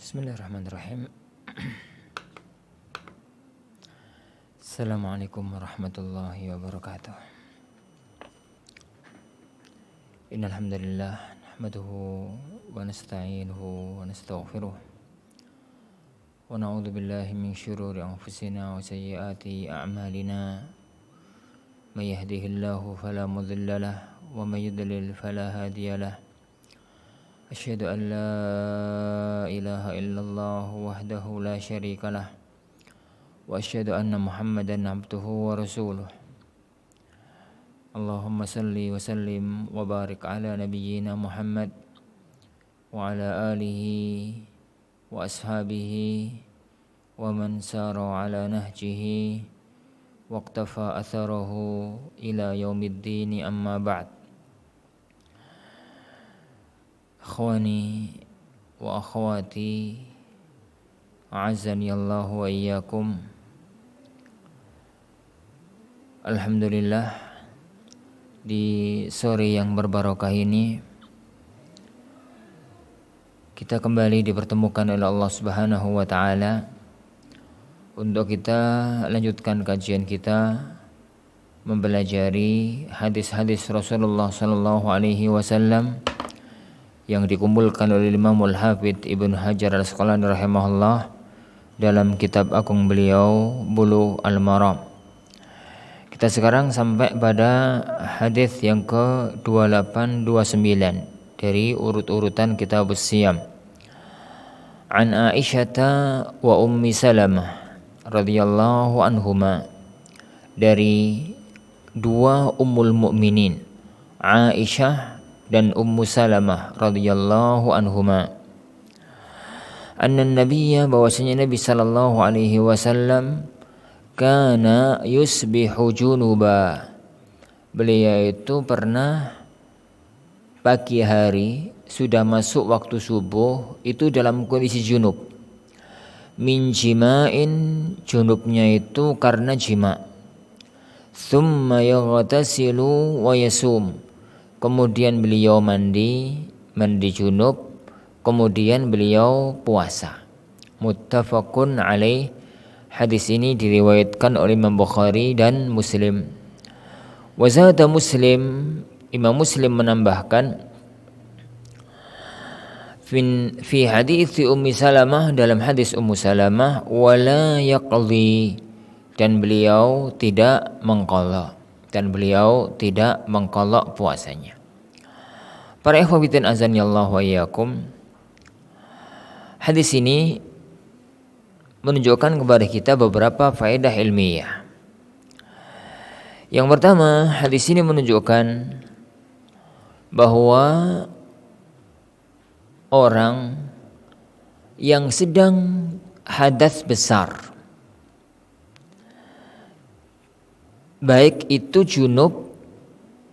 Bismillahirrahmanirrahim. Assalamualaikum warahmatullahi wabarakatuh. Innal hamdalillah nahmaduhu wa nasta'inuhu wa nastaghfiruh wa na'udzu billahi min syururi anfusina wa sayyiati a'malina. May yahdihillahu fala mudilla lahu wa may yudlil fala hadiya lahu. Asyhadu an la ilaha illallah wahdahu la syarika lah wa asyhadu anna Muhammadan abduhu wa rasuluh. Allahumma salli wa sallim wa barik ala nabiyyina Muhammad wa ala alihi wa ashabihi wa man sara ala nahjihi wa iqtafa atharahu ila yaumiddin, amma ba'd. Akhwani wa akhwati, a'azzani Allah wa iyyakum. Alhamdulillah, di sore yang berbarokah ini kita kembali dipertemukan oleh Allah Subhanahu wa taala untuk kita lanjutkan kajian kita mempelajari hadis-hadis Rasulullah sallallahu alaihi wasallam yang dikumpulkan oleh Imamul Hafidz Ibnu Hajar Al-Asqalani rahimahullah dalam kitab agung beliau Bulughul Maram. Kita sekarang sampai pada hadis yang ke-2829 dari urut-urutan Kitabus Shiyam. An Aisyah wa Ummi Salamah radhiyallahu anhuma, dari dua ummul mukminin Aisyah dan Ummu Salamah radhiyallahu anhuma, anna nabiyya, bahwasanya Nabi sallallahu alaihi wasallam, kana yusbihu junuba, beliau itu pernah pagi hari sudah masuk waktu subuh itu dalam kondisi junub. Min jima'in, junubnya itu karena jima'. Thumma yaghtasilu wa yasum, kemudian beliau mandi junub, kemudian beliau puasa. Muttafaqun alaih, hadis ini diriwayatkan oleh Imam Bukhari dan Muslim. Wa zada Muslim, Imam Muslim menambahkan, fi hadits Ummi Salamah, dalam hadis Ummu Salamah, wala yaqdi, dan beliau tidak mengqadha, dan beliau tidak mengqadha puasanya. Para ikhwatin azanillahu wa iyyakum, hadis ini menunjukkan kepada kita beberapa faedah ilmiah. Yang pertama, hadis ini menunjukkan bahwa orang yang sedang hadas besar, baik itu junub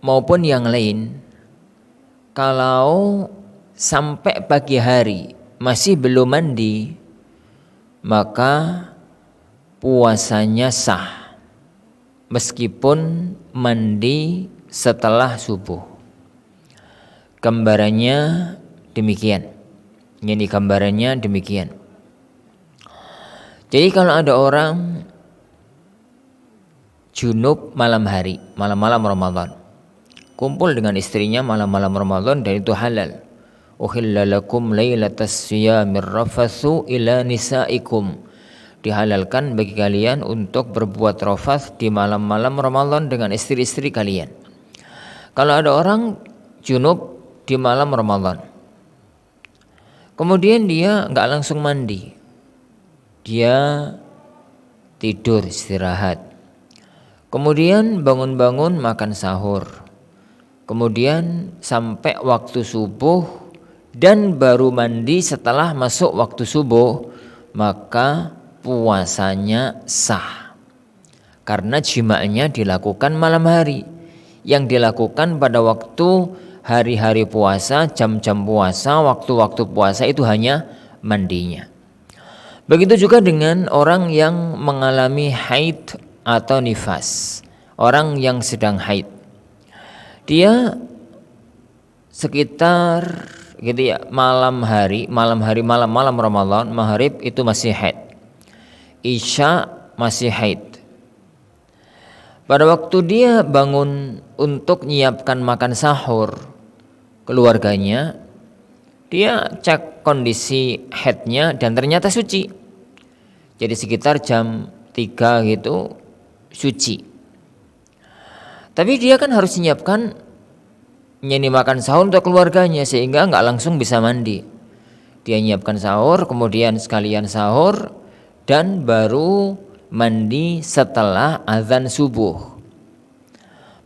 maupun yang lain, kalau sampai pagi hari masih belum mandi, maka puasanya sah meskipun mandi setelah subuh. Gambarannya demikian. Jadi gambarannya demikian. Jadi kalau ada orang junub malam hari, malam-malam Ramadan, kumpul dengan istrinya malam-malam Ramadan, dan itu halal. Uhilla lakum lailatas siyamir rafathu ila nisaikum, dihalalkan bagi kalian untuk berbuat rafath di malam-malam Ramadan dengan istri-istri kalian. Kalau ada orang junub di malam Ramadan, kemudian dia enggak langsung mandi, dia tidur istirahat, kemudian bangun-bangun makan sahur, kemudian sampai waktu subuh dan baru mandi setelah masuk waktu subuh, maka puasanya sah. Karena jima'nya dilakukan malam hari. Yang dilakukan pada waktu hari-hari puasa, jam-jam puasa, waktu-waktu puasa itu hanya mandinya. Begitu juga dengan orang yang mengalami haid atau nifas, orang yang sedang haid. Dia sekitar gitu ya, malam Ramadan, maghrib itu masih haid, isya masih haid. Pada waktu dia bangun untuk menyiapkan makan sahur keluarganya, dia cek kondisi haidnya dan ternyata suci. Jadi sekitar jam 3 gitu suci. Tapi dia kan harus menyiapkan makan sahur untuk keluarganya sehingga nggak langsung bisa mandi. Dia menyiapkan sahur, kemudian sekalian sahur dan baru mandi setelah azan subuh.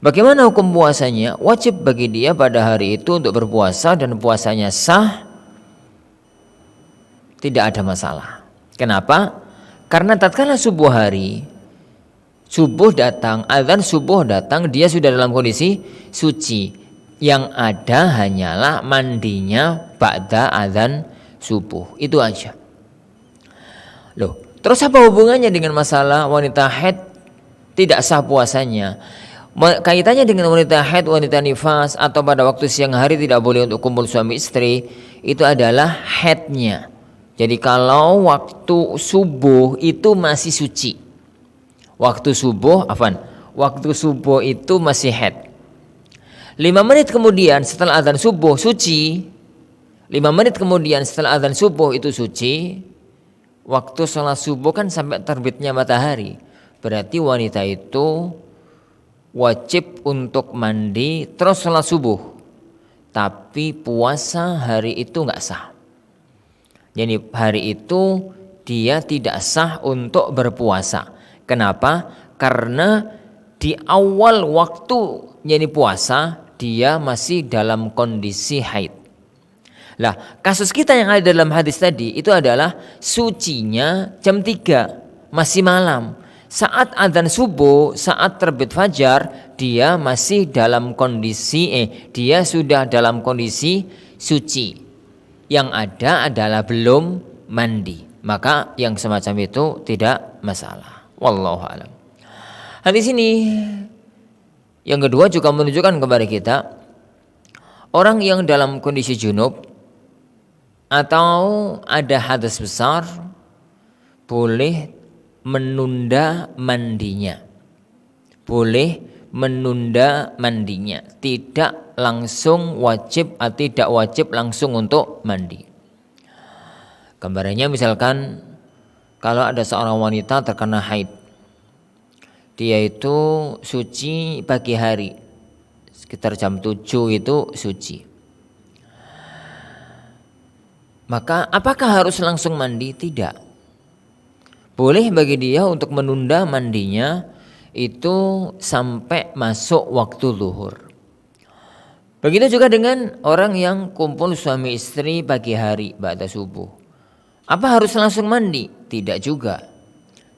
Bagaimana hukum puasanya? Wajib bagi dia pada hari itu untuk berpuasa dan puasanya sah, tidak ada masalah. Kenapa? Karena tatkala subuh datang, azan subuh datang, dia sudah dalam kondisi suci. Yang ada hanyalah mandinya ba'da azan subuh. Itu aja. Loh, terus apa hubungannya dengan masalah wanita haid tidak sah puasanya? Kaitannya dengan wanita haid, wanita nifas, atau pada waktu siang hari tidak boleh untuk kumpul suami istri, itu adalah haidnya. Jadi kalau waktu subuh itu masih suci, waktu subuh itu masih haid. 5 menit kemudian setelah azan subuh suci, 5 menit kemudian setelah azan subuh itu suci. Waktu sholat subuh kan sampai terbitnya matahari, berarti wanita itu wajib untuk mandi terus sholat subuh, tapi puasa hari itu nggak sah. Jadi hari itu dia tidak sah untuk berpuasa. Kenapa? Karena di awal waktu puasa dia masih dalam kondisi haid. Lah, kasus kita yang ada dalam hadis tadi itu adalah sucinya jam 3, masih malam. Saat adzan subuh, saat terbit fajar, dia masih dalam kondisi dia sudah dalam kondisi suci. Yang ada adalah belum mandi. Maka yang semacam itu tidak masalah. Wallahu a'lam. Hadis ini yang kedua juga menunjukkan kepada kita orang yang dalam kondisi junub atau ada hadas besar boleh menunda mandinya. Tidak langsung wajib atau tidak wajib langsung untuk mandi. Gambarannya misalkan kalau ada seorang wanita terkena haid, dia itu suci pagi hari, sekitar jam 7 itu suci. Maka apakah harus langsung mandi? Tidak. Boleh bagi dia untuk menunda mandinya itu sampai masuk waktu zuhur. Begitu juga dengan orang yang kumpul suami istri pagi hari ba'da subuh. Apa harus langsung mandi? Tidak juga.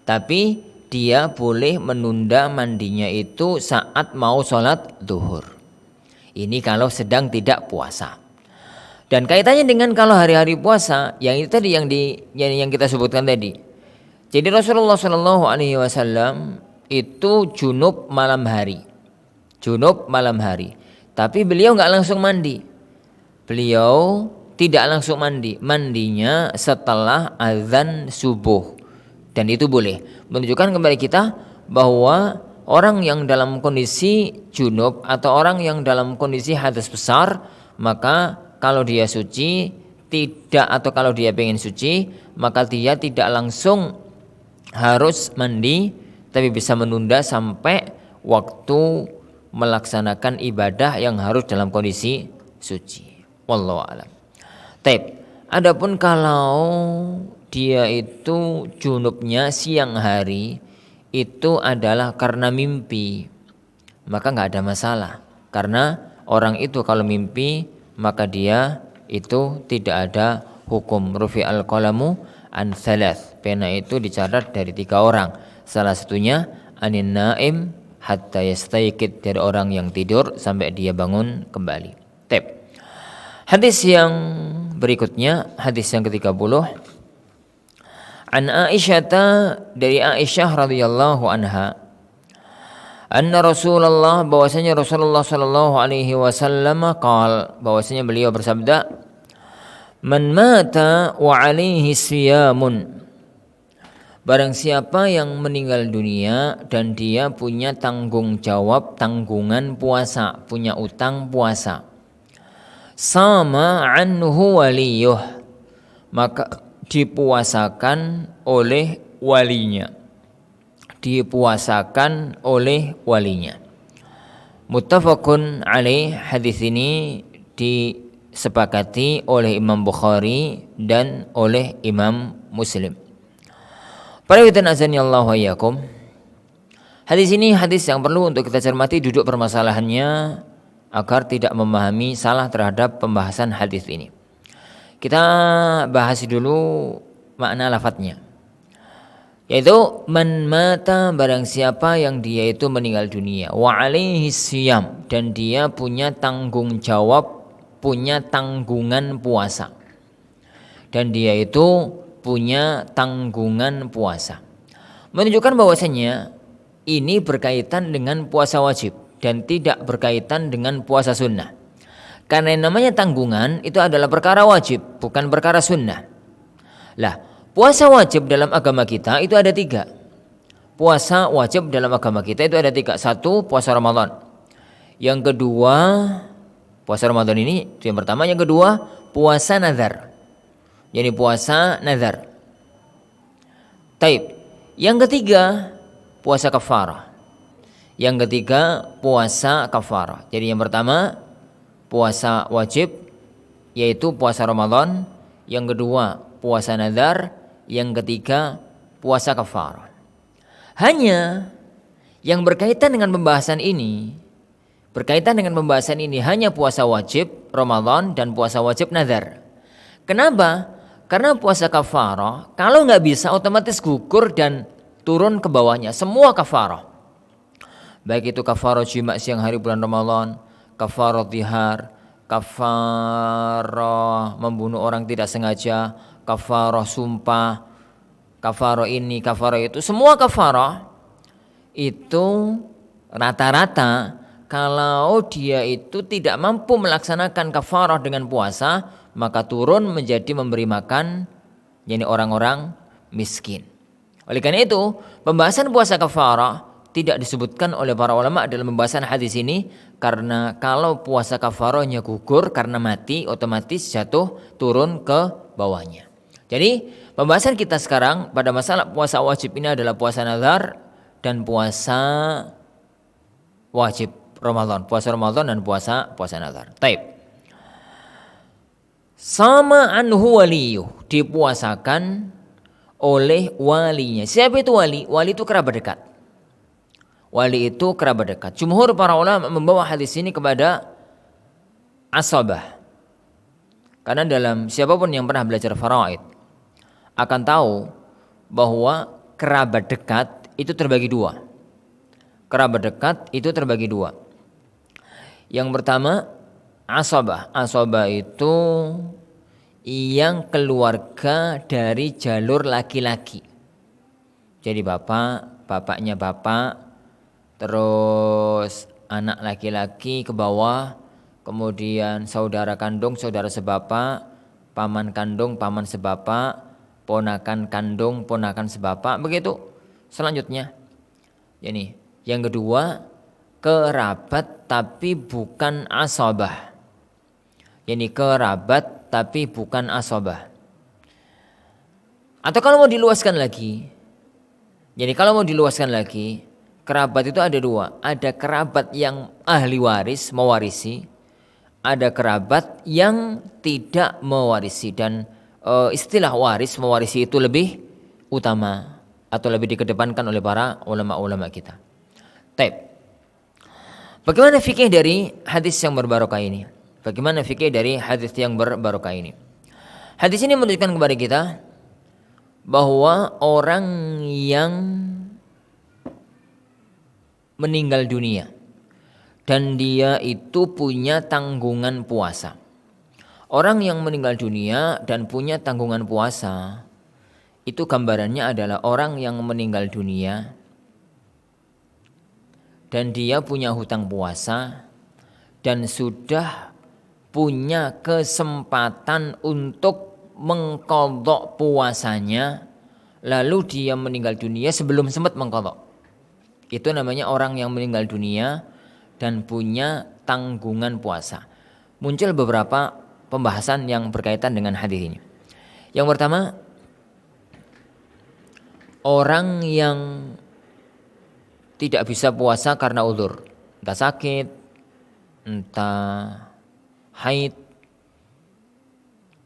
Tapi dia boleh menunda mandinya itu saat mau sholat zuhur. Ini kalau sedang tidak puasa. Dan kaitannya dengan kalau hari-hari puasa, yang itu tadi yang kita sebutkan tadi. Jadi Rasulullah Shallallahu Alaihi Wasallam itu junub malam hari, tapi beliau nggak langsung mandi. Beliau tidak langsung mandi, mandinya setelah azan subuh, dan itu boleh menunjukkan kepada kita bahwa orang yang dalam kondisi junub atau orang yang dalam kondisi hadas besar, maka kalau dia suci tidak, atau kalau dia pengen suci, maka dia tidak langsung harus mandi, tapi bisa menunda sampai waktu melaksanakan ibadah yang harus dalam kondisi suci. Wallahu a'lam. Taib. Adapun kalau dia itu junubnya siang hari, itu adalah karena mimpi, maka nggak ada masalah. Karena orang itu kalau mimpi, maka dia itu tidak ada hukum rufi al-qalamu an thalath. Pena itu dicatat dari 3 orang. Salah satunya anin naim hatta yastayqid, dari orang yang tidur sampai dia bangun kembali. Tep. Hadis yang berikutnya, hadis yang ke-30. An Aisyah, dari Aisyah radhiyallahu anha, anna Rasulullah, bahwasanya Rasulullah sallallahu alaihi wasallam bahwasanya beliau bersabda, Man mata wa alaihi siyamun. Barang siapa yang meninggal dunia dan dia punya tanggung jawab, tanggungan puasa, punya utang puasa. Sama anhu waliyuh, maka dipuasakan oleh walinya. Dipuasakan oleh walinya. Muttafaqun alaih, hadis ini disepakati oleh Imam Bukhari dan oleh Imam Muslim. Para hadirin azani Allah wa iyyakum. Hadis ini hadis yang perlu untuk kita cermati duduk permasalahannya agar tidak memahami salah terhadap pembahasan hadis ini. Kita bahas dulu makna lafadznya. Yaitu man mata, barang siapa yang dia itu meninggal dunia, wa alaihi siyam, dan dia punya tanggung jawab, punya tanggungan puasa. Dan dia itu punya tanggungan puasa. Menunjukkan bahwasanya ini berkaitan dengan puasa wajib dan tidak berkaitan dengan puasa sunnah. Karena yang namanya tanggungan itu adalah perkara wajib, bukan perkara sunnah. Lah, puasa wajib dalam agama kita itu ada 3. Puasa wajib dalam agama kita itu ada 3. 1, puasa Ramadan. Yang kedua, puasa Ramadan ini itu yang pertama. Yang kedua, puasa nazar. Jadi puasa nazar. Taib. Yang ketiga, puasa kafarah. Yang ketiga, puasa kafarah. Jadi yang pertama, puasa wajib, yaitu puasa Ramadan. Yang kedua, puasa nazar. Yang ketiga, puasa kafarah. Hanya yang berkaitan dengan pembahasan ini hanya puasa wajib Ramadan dan puasa wajib nazar. Kenapa? Karena puasa kafarah kalau nggak bisa otomatis gugur dan turun ke bawahnya semua kafarah. Baik itu kafarah jima siang hari bulan Ramadan, kafarah zihar, kafarah membunuh orang tidak sengaja, kafarah sumpah, kafarah ini, kafarah itu, semua kafarah itu rata-rata kalau dia itu tidak mampu melaksanakan kafarah dengan puasa, maka turun menjadi memberi makan yakni orang-orang miskin. Oleh karena itu, pembahasan puasa kafarah tidak disebutkan oleh para ulama dalam pembahasan hadis ini, karena kalau puasa kafarahnya gugur karena mati, otomatis jatuh turun ke bawahnya. Jadi pembahasan kita sekarang pada masalah puasa wajib ini adalah puasa nazar dan puasa wajib Ramadan, puasa Ramadan dan puasa nazar. Taib. Sama anhu waliyuh, dipuasakan oleh walinya. Siapa itu wali? Wali itu kerabat dekat. Wali itu kerabat dekat. Jumhur para ulama membawa hadis ini kepada asabah. Karena dalam siapapun yang pernah belajar faraid akan tahu bahwa kerabat dekat itu terbagi 2. Kerabat dekat itu terbagi 2. Yang pertama, asabah. Asabah itu yang keluarga dari jalur laki-laki. Jadi bapaknya bapak, terus anak laki-laki ke bawah, kemudian saudara kandung, saudara sebapak, paman kandung, paman sebapak, ponakan kandung, ponakan sebapak, begitu selanjutnya. Jadi yang kedua, kerabat tapi bukan asabah. Yani kerabat tapi bukan asabah. Atau kalau mau diluaskan lagi, kerabat itu ada 2. Ada kerabat yang ahli waris, mewarisi. Ada kerabat yang tidak mewarisi. Dan istilah waris, mewarisi itu lebih utama atau lebih dikedepankan oleh para ulama-ulama kita. Taib. Bagaimana fikih dari hadis yang berbarokah ini? Hadis ini menunjukkan kepada kita bahwa orang yang meninggal dunia dan dia itu punya tanggungan puasa. Orang yang meninggal dunia dan punya tanggungan puasa itu gambarannya adalah orang yang meninggal dunia dan dia punya hutang puasa dan sudah punya kesempatan untuk mengqadha puasanya, lalu dia meninggal dunia sebelum sempat mengqadha. Itu namanya orang yang meninggal dunia dan punya tanggungan puasa. Muncul beberapa pembahasan yang berkaitan dengan hadis ini. Yang pertama, orang yang tidak bisa puasa karena uzur, entah sakit, entah haid,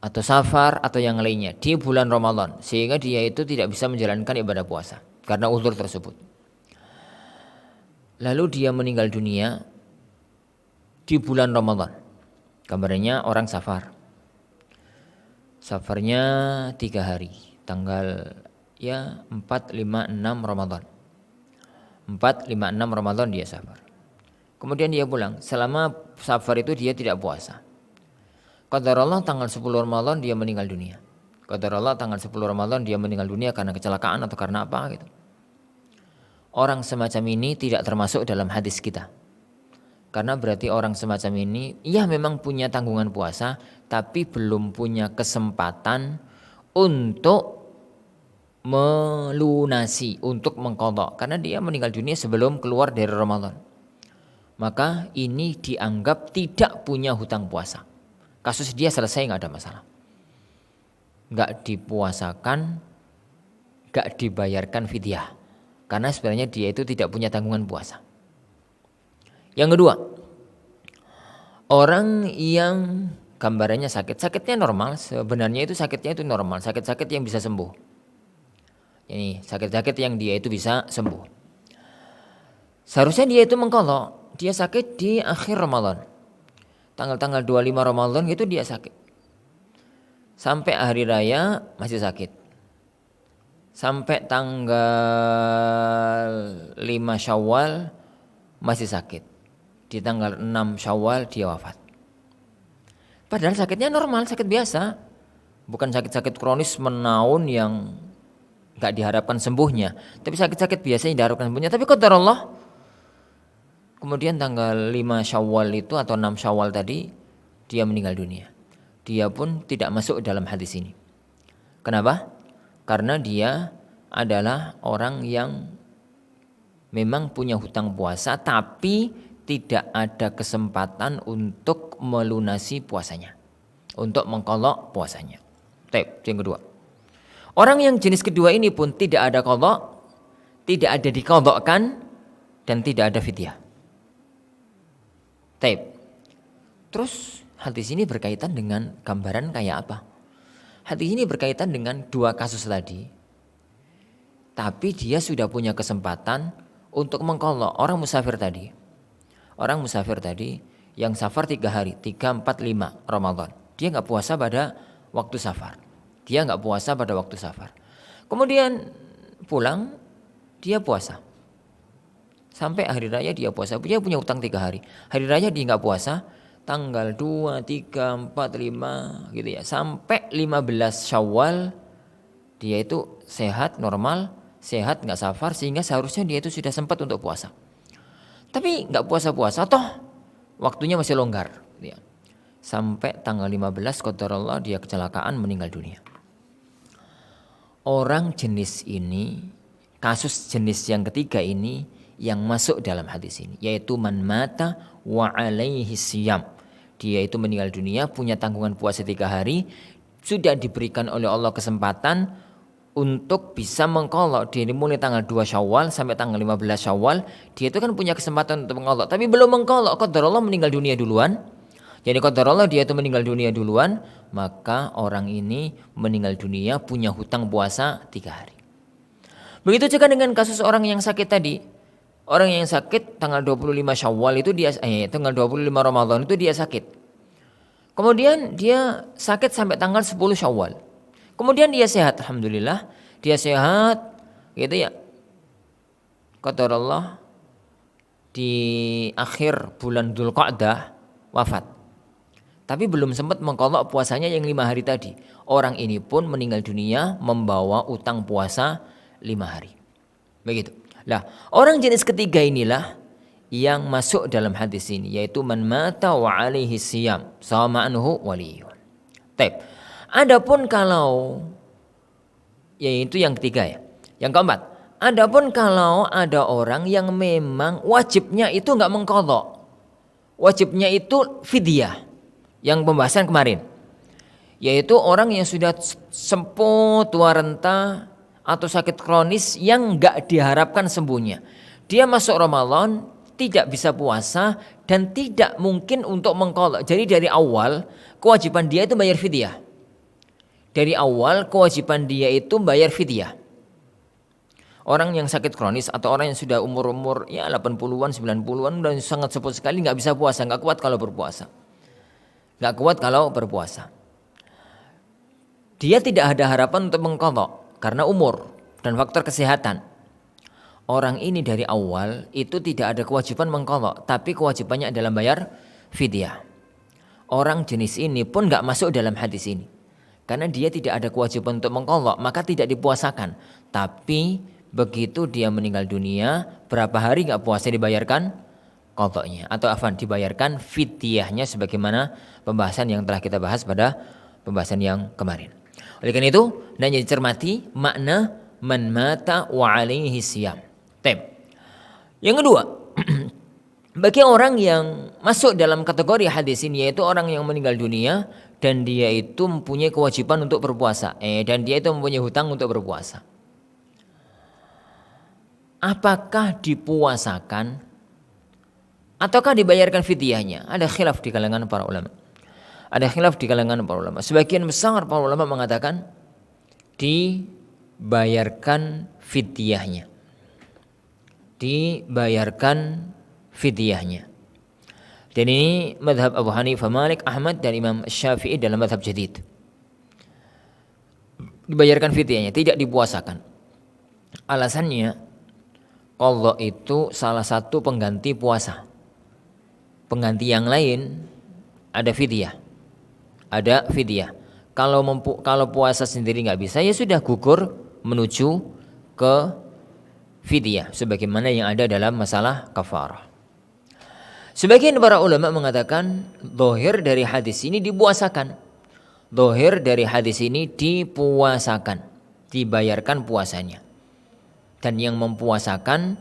atau safar, atau yang lainnya di bulan Ramadan, sehingga dia itu tidak bisa menjalankan ibadah puasa karena uzur tersebut. Lalu dia meninggal dunia di bulan Ramadan. Gambarnya orang safar. Safarnya 3 hari, tanggal 4, 5, 6 Ramadan. 4, 5, 6 Ramadan dia safar. Kemudian dia pulang. Selama safar itu dia tidak puasa. Qadarullah tanggal 10 Ramadan dia meninggal dunia. Qadarullah tanggal 10 Ramadan dia meninggal dunia karena kecelakaan atau karena apa gitu. Orang semacam ini tidak termasuk dalam hadis kita. Karena berarti orang semacam ini memang punya tanggungan puasa, tapi belum punya kesempatan untuk melunasi, untuk mengqadha, karena dia meninggal dunia sebelum keluar dari Ramadan. Maka ini dianggap tidak punya hutang puasa. Kasus dia selesai, nggak ada masalah. Nggak dipuasakan, nggak dibayarkan fidyah. Karena sebenarnya dia itu tidak punya tanggungan puasa. Yang kedua, orang yang gambarannya sakitnya normal, sebenarnya itu sakitnya itu normal, sakit-sakit yang bisa sembuh. Ini sakit-sakit yang dia itu bisa sembuh. Seharusnya dia itu mengqadha, dia sakit di akhir Ramadan. Tanggal-tanggal 25 Ramadan itu dia sakit. Sampai hari raya masih sakit. Sampai tanggal 5 Syawal masih sakit. Di tanggal 6 Syawal dia wafat. Padahal sakitnya normal, sakit biasa. Bukan sakit-sakit kronis menaun yang gak diharapkan sembuhnya. Tapi sakit-sakit biasa yang diharapkan sembuhnya. Tapi qadarullah, kemudian tanggal 5 Syawal itu atau 6 Syawal tadi dia meninggal dunia. Dia pun tidak masuk dalam hadis ini. Kenapa? Karena dia adalah orang yang memang punya hutang puasa tapi tidak ada kesempatan untuk melunasi puasanya, untuk mengqadha puasanya. Yang kedua, orang yang jenis kedua ini pun tidak ada qadha, tidak ada diqadhakan, dan tidak ada fidyah. Terus hadis ini berkaitan dengan gambaran kayak apa? Hadis ini berkaitan dengan 2 kasus tadi. Tapi dia sudah punya kesempatan untuk mengqadha. Orang musafir tadi yang safar 3 hari, 3, 4, 5 Ramadan. Dia gak puasa pada waktu safar. Kemudian pulang, dia puasa. Sampai hari raya dia puasa. Dia punya utang 3 hari. Hari raya dia gak puasa. Tanggal 2, 3, 4, 5 gitu ya. Sampai 15 Syawal dia itu sehat, normal, sehat, gak safar, sehingga seharusnya dia itu sudah sempat untuk puasa. Tapi gak puasa-puasa, toh waktunya masih longgar gitu ya. Sampai tanggal 15 qadarullah dia kecelakaan meninggal dunia. Orang jenis ini, kasus jenis yang ketiga ini yang masuk dalam hadis ini, yaitu man mata wa alaihi siyam. Dia itu meninggal dunia punya tanggungan puasa 3 hari, sudah diberikan oleh Allah kesempatan untuk bisa mengqadha. Dia mulai tanggal 2 Syawal sampai tanggal 15 Syawal, dia itu kan punya kesempatan untuk mengqadha, tapi belum mengqadha, qadarullah meninggal dunia duluan. Jadi qadarullah dia itu meninggal dunia duluan, maka orang ini meninggal dunia punya hutang puasa 3 hari. Begitu juga dengan kasus orang yang sakit tadi. Orang yang sakit tanggal 25 Syawal itu dia tanggal 25 Ramadan itu dia sakit. Kemudian dia sakit sampai tanggal 10 Syawal. Kemudian dia sehat, alhamdulillah. Dia sehat gitu ya. Qadarullah di akhir bulan Dzulqa'dah wafat. Tapi belum sempat mengqadha puasanya yang 5 hari tadi. Orang ini pun meninggal dunia membawa utang puasa 5 hari. Begitu. Lah, orang jenis ketiga inilah yang masuk dalam hadis ini, yaitu man mata wa alaihi siyam sama anhu waliyun. Taib. Adapun kalau, yaitu yang ketiga ya. Yang keempat, adapun kalau ada orang yang memang wajibnya itu enggak mengqadha. Wajibnya itu fidyah. Yang pembahasan kemarin. Yaitu orang yang sudah sempuh, tua renta atau sakit kronis yang enggak diharapkan sembuhnya. Dia masuk Ramadan tidak bisa puasa dan tidak mungkin untuk mengqadha. Jadi dari awal kewajiban dia itu bayar fidyah. Dari awal kewajiban dia itu bayar fidyah. Orang yang sakit kronis atau orang yang sudah umur ya 80-an, 90-an dan sangat sepuh sekali enggak bisa puasa, enggak kuat kalau berpuasa. Enggak kuat kalau berpuasa. Dia tidak ada harapan untuk mengqadha karena umur dan faktor kesehatan. Orang ini dari awal itu tidak ada kewajiban mengqadha, tapi kewajibannya adalah bayar fidyah. Orang jenis ini pun enggak masuk dalam hadis ini. Karena dia tidak ada kewajiban untuk mengqadha, maka tidak dipuasakan. Tapi begitu dia meninggal dunia, berapa hari enggak puasa dibayarkan qadhanya atau dibayarkan fidyahnya sebagaimana pembahasan yang telah kita bahas pada pembahasan yang kemarin. Oleh karena itu, hendaknya dicermati makna man mata wa alaihi siyam. Yang kedua, bagi orang yang masuk dalam kategori hadis ini, yaitu orang yang meninggal dunia dan dia itu mempunyai kewajiban untuk berpuasa, dan dia itu mempunyai hutang untuk berpuasa. Apakah dipuasakan ataukah dibayarkan fidyahnya? Ada khilaf di kalangan para ulama. Sebagian besar para ulama mengatakan dibayarkan fidyahnya. Dan ini mazhab Abu Hanifah, Malik, Ahmad dan Imam Syafi'i dalam mazhab jadid. Dibayarkan fidyahnya, tidak dipuasakan. Alasannya, qadha itu salah satu pengganti puasa. Pengganti yang lain ada fidyah. Kalau puasa sendiri nggak bisa, ya sudah gugur menuju ke fidyah sebagaimana yang ada dalam masalah kafarah. Sebagian para ulama mengatakan zahir dari hadis ini dipuasakan. Dibayarkan puasanya. Dan yang mempuasakan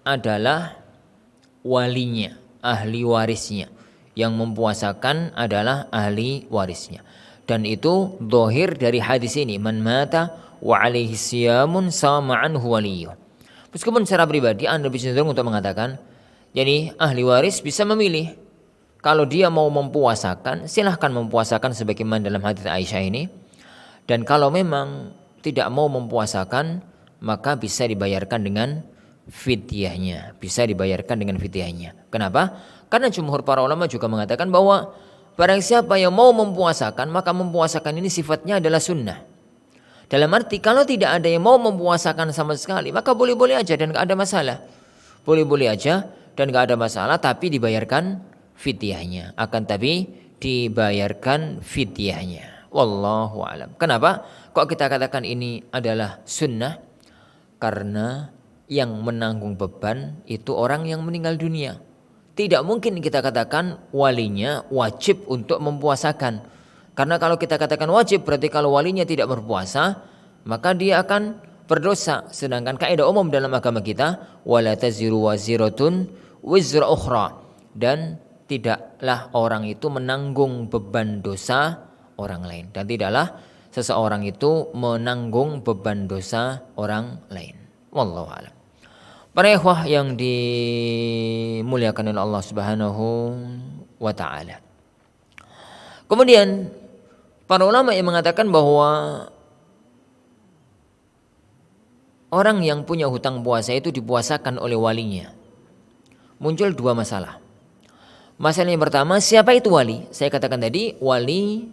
adalah walinya, ahli warisnya. Dan itu zahir dari hadis ini, man mata wa alaihi siyamun sama anhu waliyuh. Meskipun secara pribadi Anda bisa cenderung untuk mengatakan, jadi ahli waris bisa memilih. Kalau dia mau mempuasakan, silahkan mempuasakan sebagaimana dalam hadis Aisyah ini. Dan kalau memang tidak mau mempuasakan, maka bisa dibayarkan dengan fidyahnya. Kenapa? Karena jumhur para ulama juga mengatakan bahwa barang siapa yang mau mempuasakan, maka mempuasakan ini sifatnya adalah sunnah. Dalam arti kalau tidak ada yang mau mempuasakan sama sekali, maka boleh-boleh aja dan gak ada masalah. Tapi dibayarkan fidyahnya. Wallahu a'lam. Kenapa? Kok kita katakan ini adalah sunnah? Karena yang menanggung beban itu orang yang meninggal dunia. Tidak mungkin kita katakan walinya wajib untuk mempuasakan. Karena kalau kita katakan wajib, berarti kalau walinya tidak berpuasa, maka dia akan berdosa. Sedangkan kaidah umum dalam agama kita, wala taziru waziratun wizra ukhra. Dan tidaklah orang itu menanggung beban dosa orang lain. Dan tidaklah seseorang itu menanggung beban dosa orang lain. Wallahu a'lam. Para ikhwah yang dimuliakan oleh Allah Subhanahu wa taala. Kemudian para ulama yang mengatakan bahwa orang yang punya hutang puasa itu dipuasakan oleh walinya. Muncul dua masalah. Masalah yang pertama, siapa itu wali? Saya katakan tadi, wali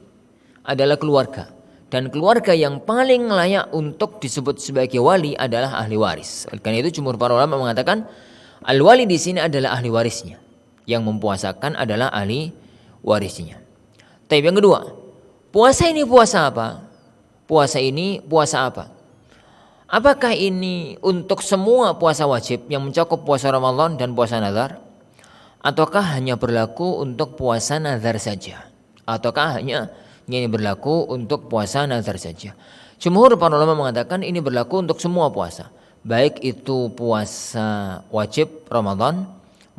adalah keluarga. Dan keluarga yang paling layak untuk disebut sebagai wali adalah ahli waris. Karena itu jumhur para ulama mengatakan al-wali di sini adalah ahli warisnya. Yang mempuasakan adalah ahli warisnya. Tapi yang kedua, puasa ini puasa apa? Apakah ini untuk semua puasa wajib yang mencakup puasa Ramadan dan puasa nazar? Ataukah hanya berlaku untuk puasa nazar saja? Ataukah hanya ini berlaku untuk puasa nazar saja? Jumhur para ulama mengatakan ini berlaku untuk semua puasa, baik itu puasa wajib Ramadan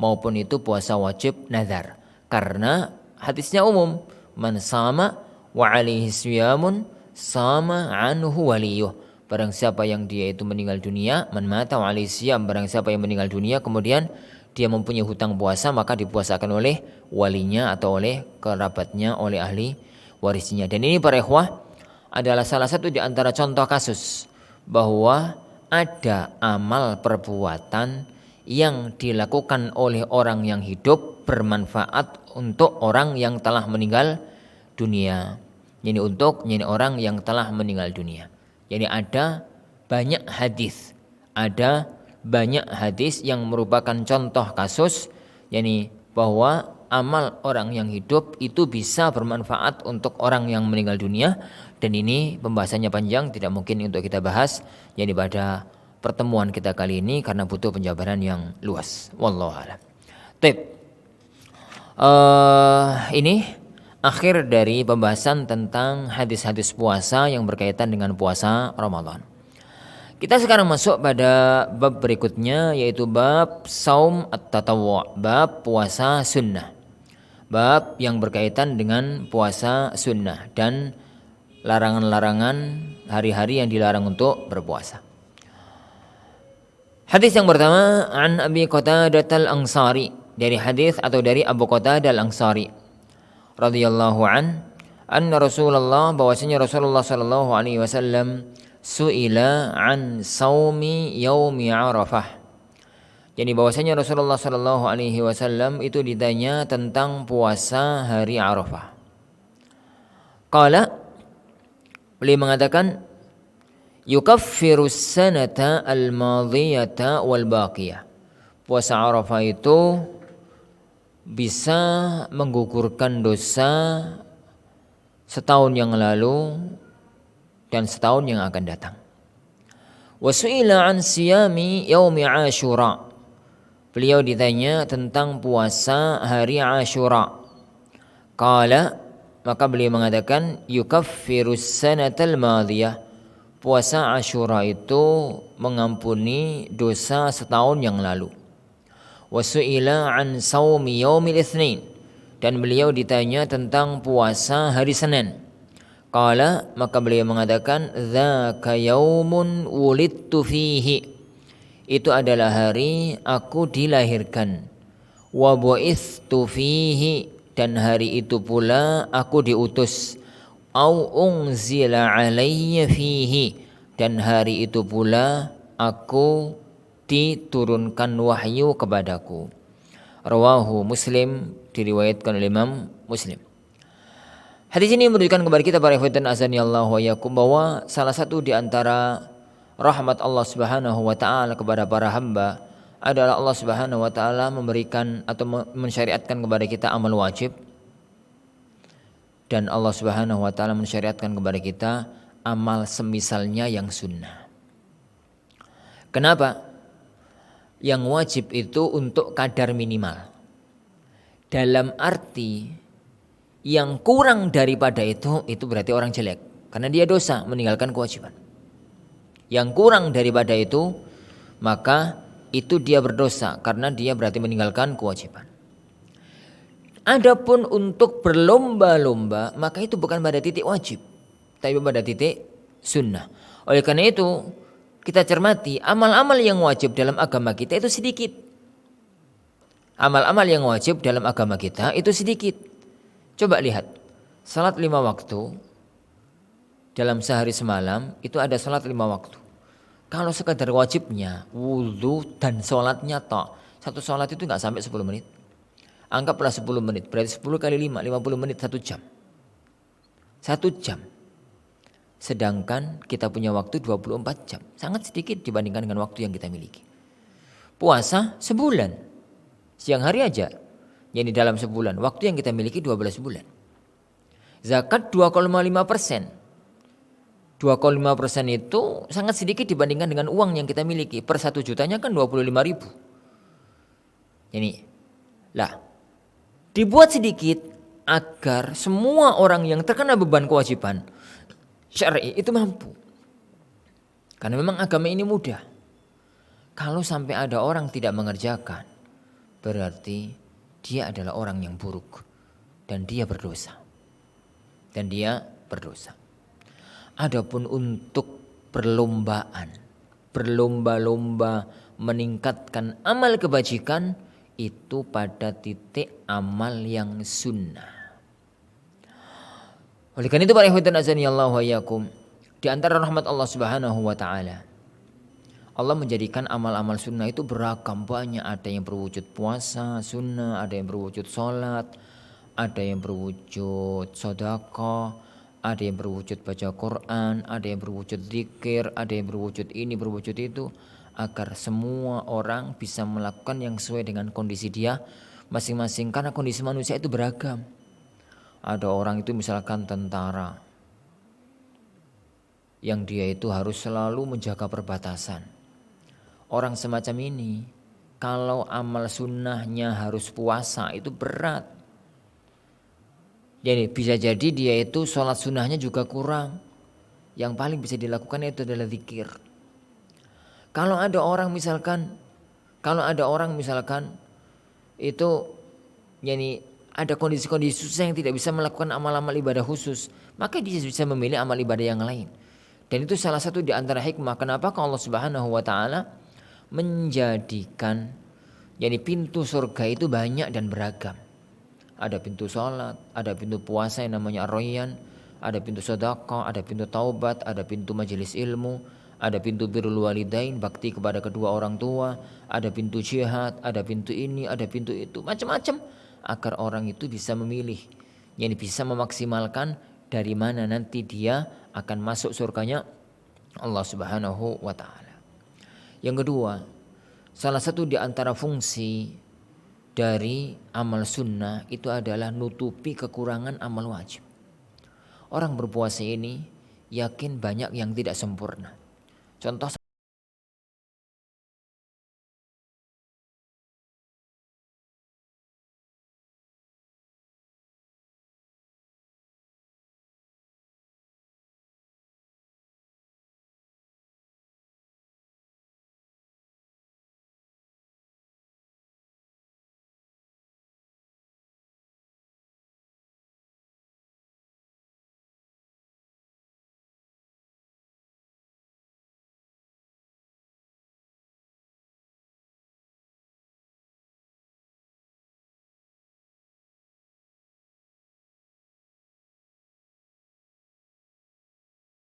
maupun itu puasa wajib nazar. Karena hadisnya umum, man sama wa alaihi siyamun sama anhu waliyuh. Barang siapa yang dia itu meninggal dunia, man mata wa alaihi siyam, barang siapa yang meninggal dunia kemudian dia mempunyai hutang puasa, maka dipuasakan oleh walinya atau oleh kerabatnya, oleh ahli warisnya. Dan ini para ikhwah adalah salah satu di antara contoh kasus bahwa ada amal perbuatan yang dilakukan oleh orang yang hidup bermanfaat untuk orang yang telah meninggal dunia. Ini untuk orang yang telah meninggal dunia. Jadi ada banyak hadis yang merupakan contoh kasus, yakni bahwa amal orang yang hidup itu bisa bermanfaat untuk orang yang meninggal dunia. Dan ini pembahasannya panjang, tidak mungkin untuk kita bahas yakni pada pertemuan kita kali ini karena butuh penjabaran yang luas. Wallahu a'lam. Ini akhir dari pembahasan tentang hadis-hadis puasa yang berkaitan dengan puasa Ramadan. Kita sekarang masuk pada bab berikutnya, yaitu bab saum at-tatawwu', bab puasa sunnah. Bab yang berkaitan dengan puasa sunnah dan larangan-larangan hari-hari yang dilarang untuk berpuasa. Hadis yang pertama, an Abi Qatadah al-Ansari, dari hadis atau dari Abu Qatadah al-Ansari radhiyallahu anna Rasulullah, bahwasanya Rasulullah sallallahu alaihi wasallam su'ila an saumi yaumi Arafah. Jadi bahwasanya Rasulullah sallallahu alaihi wasallam itu ditanya tentang puasa hari Arafah. Qala, beliau mengatakan, yukaffirus sanata al-madiyata wal baqiyah. Puasa Arafah itu bisa menggugurkan dosa setahun yang lalu dan setahun yang akan datang. Wa su'ila an siyami yaumi Asyura. Beliau ditanya tentang puasa hari Asyura. Qala, maka beliau mengatakan, yukaffirus sanatal madiyah. Puasa Asyura itu mengampuni dosa setahun yang lalu. Wa su'ila an saumi yaumil itsnin, dan beliau ditanya tentang puasa hari Senin. Qala, maka beliau mengatakan, dzaka yaumun wulidtu fihi. Itu adalah hari aku dilahirkan. Wa bu'ithtu fihi, dan hari itu pula aku diutus. Au unzila alayya fihi, dan hari itu pula aku diturunkan wahyu kepadaku. Rawahu Muslim, diriwayatkan oleh Imam Muslim. Hadis ini menunjukkan kepada kita para ikhwan azanillahu wa iyyakum bahwa salah satu di antara rahmat Allah Subhanahu wa taala kepada para hamba adalah Allah Subhanahu wa taala memberikan atau mensyariatkan kepada kita amal wajib, dan Allah Subhanahu wa taala mensyariatkan kepada kita amal semisalnya yang sunnah. Kenapa? Yang wajib itu untuk kadar minimal. Dalam arti yang kurang daripada itu berarti orang jelek, karena dia dosa meninggalkan kewajiban. Yang kurang daripada itu, maka itu dia berdosa karena dia berarti meninggalkan kewajiban. Adapun untuk berlomba-lomba, maka itu bukan pada titik wajib, tapi pada titik sunnah. Oleh karena itu, kita cermati amal-amal yang wajib dalam agama kita itu sedikit. Amal-amal yang wajib dalam agama kita itu sedikit. Coba lihat, salat 5 waktu dalam sehari semalam itu ada salat 5 waktu. Kalau sekadar wajibnya, wudu dan salatnya tok, satu salat itu nggak sampai 10 menit. Anggaplah 10 menit, berarti 10 kali 5, 50 menit, 1 jam. 1 jam. Sedangkan kita punya waktu 24 jam. Sangat sedikit dibandingkan dengan waktu yang kita miliki. Puasa sebulan. Siang hari aja. Jadi dalam sebulan. Waktu yang kita miliki 12 bulan. Zakat 2,5%. 2,5% itu sangat sedikit dibandingkan dengan uang yang kita miliki. Per 1 jutanya kan 25.000. Ini lah, dibuat sedikit agar semua orang yang terkena beban kewajiban syar'i itu mampu. Karena memang agama ini mudah. Kalau sampai ada orang tidak mengerjakan, berarti dia adalah orang yang buruk dan dia berdosa. Adapun untuk perlombaan, berlomba-lomba meningkatkan amal kebajikan, itu pada titik amal yang sunnah. Oleh karena itu para ikhwan azanillahu wa iyyakum, di antara rahmat Allah Subhanahu wa taala, Allah menjadikan amal-amal sunnah itu beragam, banyak. Ada yang berwujud puasa sunnah, ada yang berwujud sholat, ada yang berwujud sedekah, ada yang berwujud baca Quran, ada yang berwujud zikir, ada yang berwujud ini, berwujud itu, agar semua orang bisa melakukan yang sesuai dengan kondisi dia masing-masing. Karena kondisi manusia itu beragam. Ada orang itu misalkan tentara, yang dia itu harus selalu menjaga perbatasan. Orang semacam ini, kalau amal sunnahnya harus puasa, itu berat. Jadi bisa jadi dia itu sholat sunnahnya juga kurang. Yang paling bisa dilakukan itu adalah zikir. Kalau ada orang misalkan itu yani ada kondisi-kondisi susah yang tidak bisa melakukan amal-amal ibadah khusus, maka dia bisa memilih amal ibadah yang lain. Dan itu salah satu di antara hikmah kenapa Allah Subhanahu wa taala menjadikan yani pintu surga itu banyak dan beragam. Ada pintu sholat, ada pintu puasa yang namanya ar-rayyan, ada pintu sedekah, ada pintu taubat, ada pintu majelis ilmu, ada pintu birrul walidain, bakti kepada kedua orang tua, ada pintu jihad, ada pintu ini, ada pintu itu, macam-macam, agar orang itu bisa memilih, yani bisa memaksimalkan dari mana nanti dia akan masuk surganya Allah Subhanahu wa taala. Yang kedua, salah satu di antara fungsi dari amal sunnah itu adalah nutupi kekurangan amal wajib. Orang berpuasa ini yakin banyak yang tidak sempurna. Contoh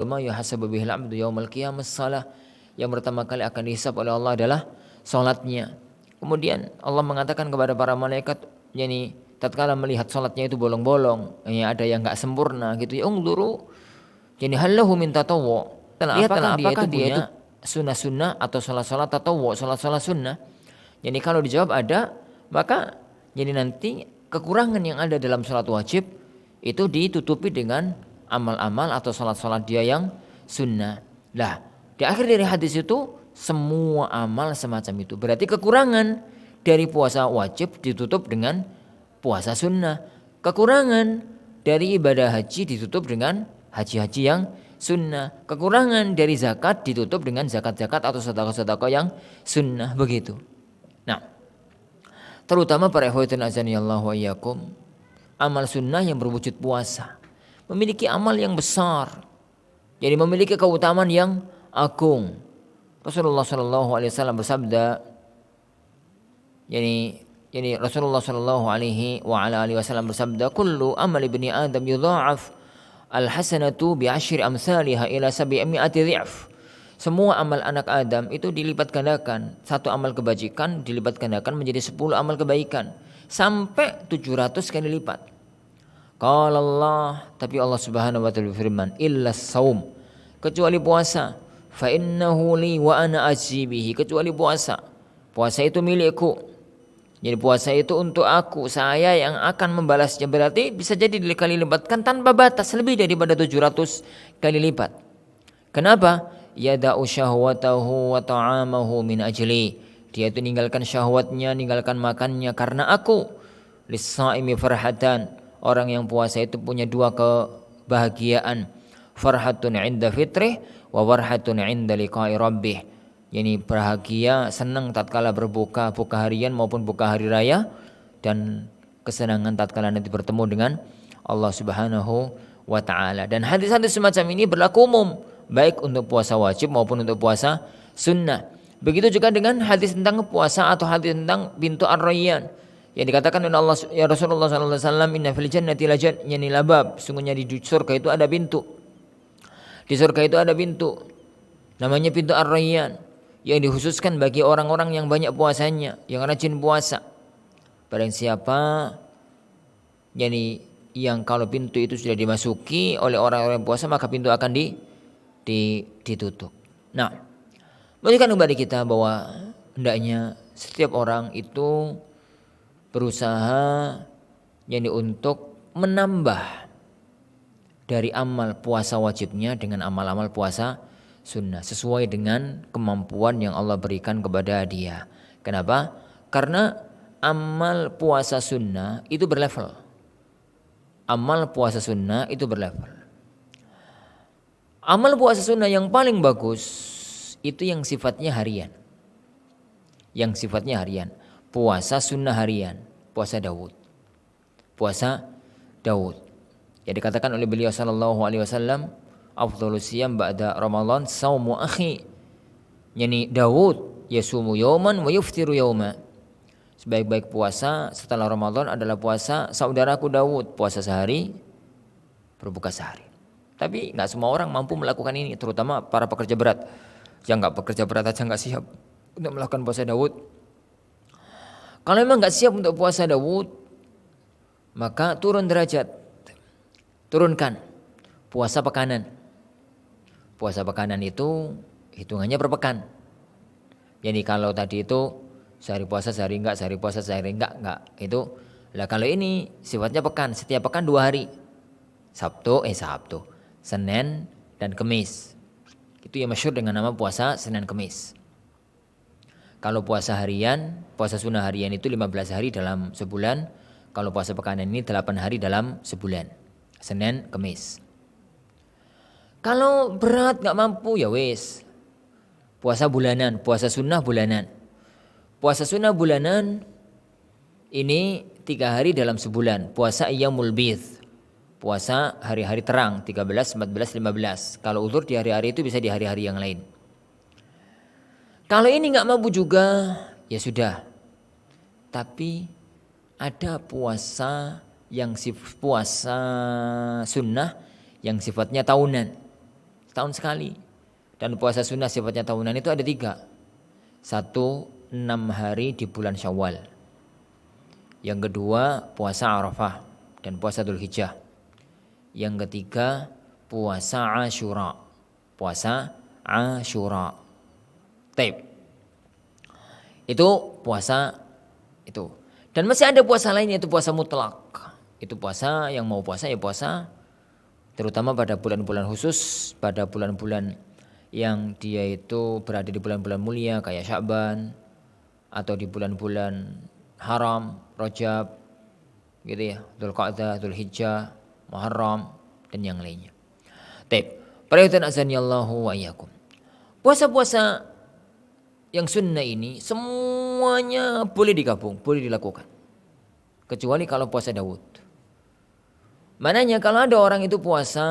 ma yuhasabu bihil abdu yaumal qiyamah shalah, yang pertama kali akan dihisab oleh Allah adalah salatnya. Kemudian Allah mengatakan kepada para malaikat, yani tatkala melihat salatnya itu bolong-bolong, ya ada yang enggak sempurna gitu ya, ungduru yani halahu min tatawwu. Lihatlah apakah dia itu sunnah-sunnah atau salat-salat tatawwu, salat-salat sunnah. Yani kalau dijawab ada, maka jadi nanti kekurangan yang ada dalam salat wajib itu ditutupi dengan amal-amal atau salat-salat dia yang sunnah. Lah, di akhir dari hadis itu semua amal semacam itu. Berarti kekurangan dari puasa wajib ditutup dengan puasa sunnah. Kekurangan dari ibadah haji ditutup dengan haji-haji yang sunnah. Kekurangan dari zakat ditutup dengan zakat-zakat atau sedekah-sedekah yang sunnah, begitu. Nah, terutama para ikhwatin azanillahu wa iyyakum, amal sunnah yang berwujud puasa memiliki amal yang besar, jadi memiliki keutamaan yang agung. Rasulullah sallallahu alaihi wasallam bersabda, yani Rasulullah sallallahu alaihi wa ala alihi wasallam bersabda, kullu amal ibni adam yudha'af al-hasanatu bi 'ashri amsalha ila 700 dhi'f. Semua amal anak Adam itu dilipat gandakan. Satu amal kebajikan dilipat gandakan menjadi 10 amal kebaikan sampai 700 kali lipat. Qala Allah, tapi Allah Subhanahu wa taala berfirman, illa saum, kecuali puasa, fa innahu li wa ana ajibihi, kecuali puasa. Puasa itu milikku. Jadi puasa itu untuk aku, saya yang akan membalasnya. Berarti bisa jadi dikali lipatkan tanpa batas, lebih daripada 700 kali lipat. Kenapa? Yada'u syahwatahu wa ta'amahu min ajli. Dia itu ninggalkan syahwatnya, ninggalkan makannya karena aku. Lis-shaimi farhatan. Orang yang puasa itu punya dua kebahagiaan. Farhatun 'inda fitrih wa warhatun 'inda liqa'i rabbih. Yani bahagia, senang tatkala berbuka, buka harian maupun buka hari raya, dan kesenangan tatkala nanti bertemu dengan Allah Subhanahu wa taala. Dan hadis-hadis semacam ini berlaku umum, baik untuk puasa wajib maupun untuk puasa sunnah. Begitu juga dengan hadis tentang puasa atau hadis tentang pintu Ar-Rayyan yang dikatakan oleh Allah ya Rasulullah sallallahu alaihi wasallam, inna fil jannati labab, sungguhnya di surga itu ada pintu. Di surga itu ada pintu, namanya pintu Ar-Rayyan, yang dikhususkan bagi orang-orang yang banyak puasanya, yang rajin puasa. Barang siapa yang kalau pintu itu sudah dimasuki oleh orang-orang puasa, maka pintu akan ditutup. Nah, menunjukkan kepada kita bahwa hendaknya setiap orang itu berusaha untuk menambah dari amal puasa wajibnya dengan amal-amal puasa sunnah sesuai dengan kemampuan yang Allah berikan kepada dia. Kenapa? Karena amal puasa sunnah itu berlevel. Amal puasa sunnah itu berlevel. Amal puasa sunnah yang paling bagus itu yang sifatnya harian. Yang sifatnya harian. Puasa sunnah harian. Puasa Daud. Puasa Daud. Yang dikatakan oleh beliau sallallahu alaihi wasallam, afdhalus siyam ba'da Ramadan saumu akhi. Yani Daud yasumu yauman wa yuftiru yauma. Sebaik-baik puasa setelah Ramadan adalah puasa saudaraku Daud, puasa sehari, berbuka sehari. Tapi enggak semua orang mampu melakukan ini, terutama para pekerja berat. Yang enggak bekerja berat aja enggak siap untuk melakukan puasa Daud. Kalau memang enggak siap untuk puasa Daud, maka turun derajat. Turunkan puasa pekanan. Puasa pekanan itu hitungannya per pekan. Jadi kalau tadi itu sehari puasa sehari enggak, sehari puasa sehari enggak. Itu lah, kalau ini sifatnya pekan, setiap pekan 2 hari. Sabtu, Senin dan Kamis. Itu yang masyhur dengan nama puasa Senin Kamis. Kalau puasa harian, puasa sunnah harian itu 15 hari dalam sebulan. Kalau puasa pekanan ini 8 hari dalam sebulan. Senin, Kamis. Kalau berat enggak mampu ya wis. Puasa bulanan, puasa sunnah bulanan. Puasa sunnah bulanan ini 3 hari dalam sebulan. Puasa Ayyamul Bidh. Puasa hari-hari terang 13, 14, 15. Kalau uzur di hari-hari itu bisa di hari-hari yang lain. Kalau ini enggak mampu juga ya sudah. Tapi ada puasa puasa sunnah yang sifatnya tahunan. Setahun sekali. Dan puasa sunnah sifatnya tahunan itu ada 3. 1, 6 hari di bulan Syawal. Yang kedua puasa Arafah dan puasa Dzulhijjah. Yang ketiga puasa Asyura. Puasa Asyura. Taib. Itu puasa itu. Dan masih ada puasa lain yaitu puasa mutlak. Itu puasa yang mau puasa ya puasa, terutama pada bulan-bulan khusus, pada bulan-bulan yang dia itu berada di bulan-bulan mulia kayak Sya'ban atau di bulan-bulan haram, Rajab, gitu ya, Dzulqa'dah, Dzulhijjah, Muharram dan yang lainnya. Taib. Perhatian azanillahu wa iyyakum. Puasa-puasa yang sunnah ini semuanya boleh digabung, boleh dilakukan. Kecuali kalau puasa Daud. Mananya kalau ada orang itu puasa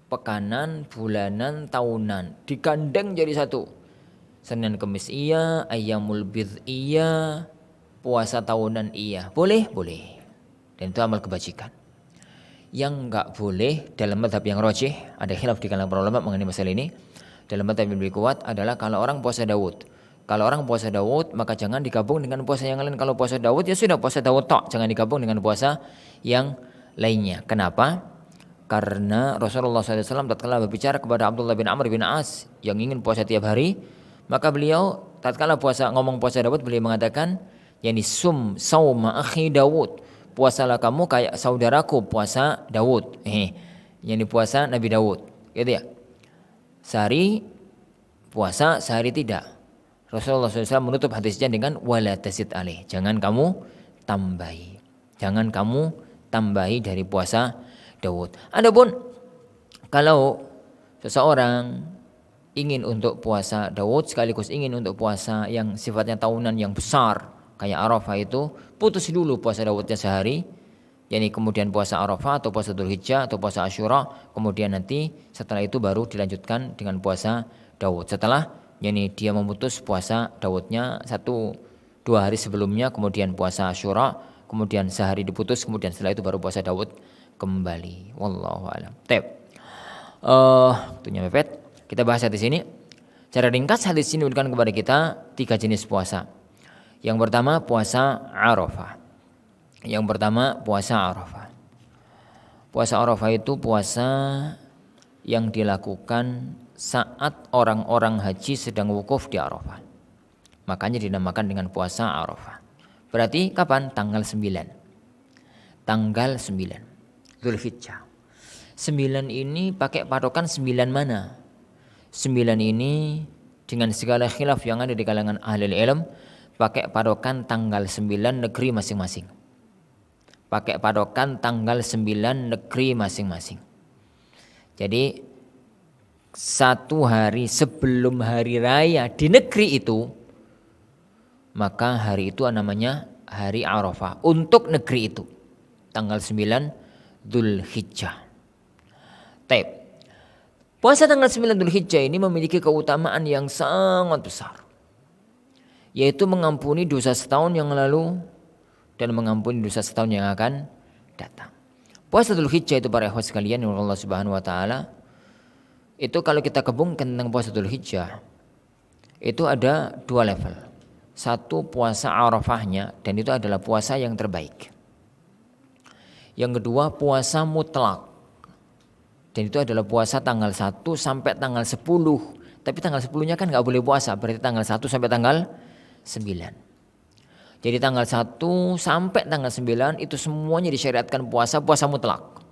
pekanan, bulanan, tahunan, digandeng jadi satu. Senin Kamis iya, Ayyamul Bidh iya, puasa tahunan iya. Boleh? Boleh. Dan itu amal kebajikan. Yang enggak boleh dalam mazhab yang rajih, ada khilaf di kalangan para ulama mengenai masalah ini. Dalam mazhab yang lebih kuat adalah kalau orang puasa Daud. Kalau orang puasa Daud maka jangan digabung dengan puasa yang lain. Kalau puasa Daud ya sudah puasa Daud tok, jangan digabung dengan puasa yang lainnya. Kenapa? Karena Rasulullah SAW tatkala berbicara kepada Abdullah bin Amr bin As yang ingin puasa tiap hari, maka beliau tatkala ngomong puasa Daud, beliau mengatakan, yani sauma akhi Daud, puasalah kamu kayak saudaraku puasa Daud. Yani puasa Nabi Daud. gitu ya. Sehari puasa, sehari tidak. Rasulullah SAW menutup hadisnya dengan wala tazid alaih. Jangan kamu tambahi. Jangan kamu tambahi dari puasa Daud. Adapun kalau seseorang ingin untuk puasa Daud sekaligus ingin untuk puasa yang sifatnya tahunan yang besar kayak Arafah itu, putus dulu puasa Daudnya sehari. Yani kemudian puasa Arafah atau puasa Dzulhijjah atau puasa Asyura, kemudian nanti setelah itu baru dilanjutkan dengan puasa Daud. Setelah yani dia memutus puasa Daudnya 1-2 hari sebelumnya, kemudian puasa Asyura, kemudian sehari diputus, kemudian setelah itu baru puasa Daud kembali. Wallahu a'lam. Waktunya mepet. Kita bahas hadis ini. Cara ringkas hadis ini memberikan kepada kita 3 jenis puasa. Yang pertama puasa Arafah. Puasa Arafah itu puasa yang dilakukan saat orang-orang haji sedang wukuf di Arafah. Makanya dinamakan dengan puasa Arafah. Berarti kapan? Tanggal 9 Dzulhijjah. 9 ini pakai patokan 9 mana? 9 ini dengan segala khilaf yang ada di kalangan ahli ilm pakai patokan tanggal 9 negeri masing-masing. Pakai patokan tanggal 9 negeri masing-masing. Jadi 1 hari sebelum hari raya di negeri itu, maka hari itu namanya hari Arafah untuk negeri itu. Tanggal 9 Dzulhijjah. Puasa tanggal 9 Dzulhijjah ini memiliki keutamaan yang sangat besar, yaitu mengampuni dosa setahun yang lalu dan mengampuni dosa setahun yang akan datang. Puasa Dzulhijjah itu para ikhwah sekalian yang Allah Subhanahu wa taala, itu kalau kita gabungkan tentang puasa Dzulhijjah itu ada 2 level. Satu puasa Arafahnya, dan itu adalah puasa yang terbaik. Yang kedua puasa mutlak, dan itu adalah puasa tanggal 1 sampai tanggal 10. Tapi tanggal 10-nya kan gak boleh puasa, berarti tanggal 1 sampai tanggal 9. Jadi tanggal 1 sampai tanggal 9 itu semuanya disyariatkan puasa mutlak.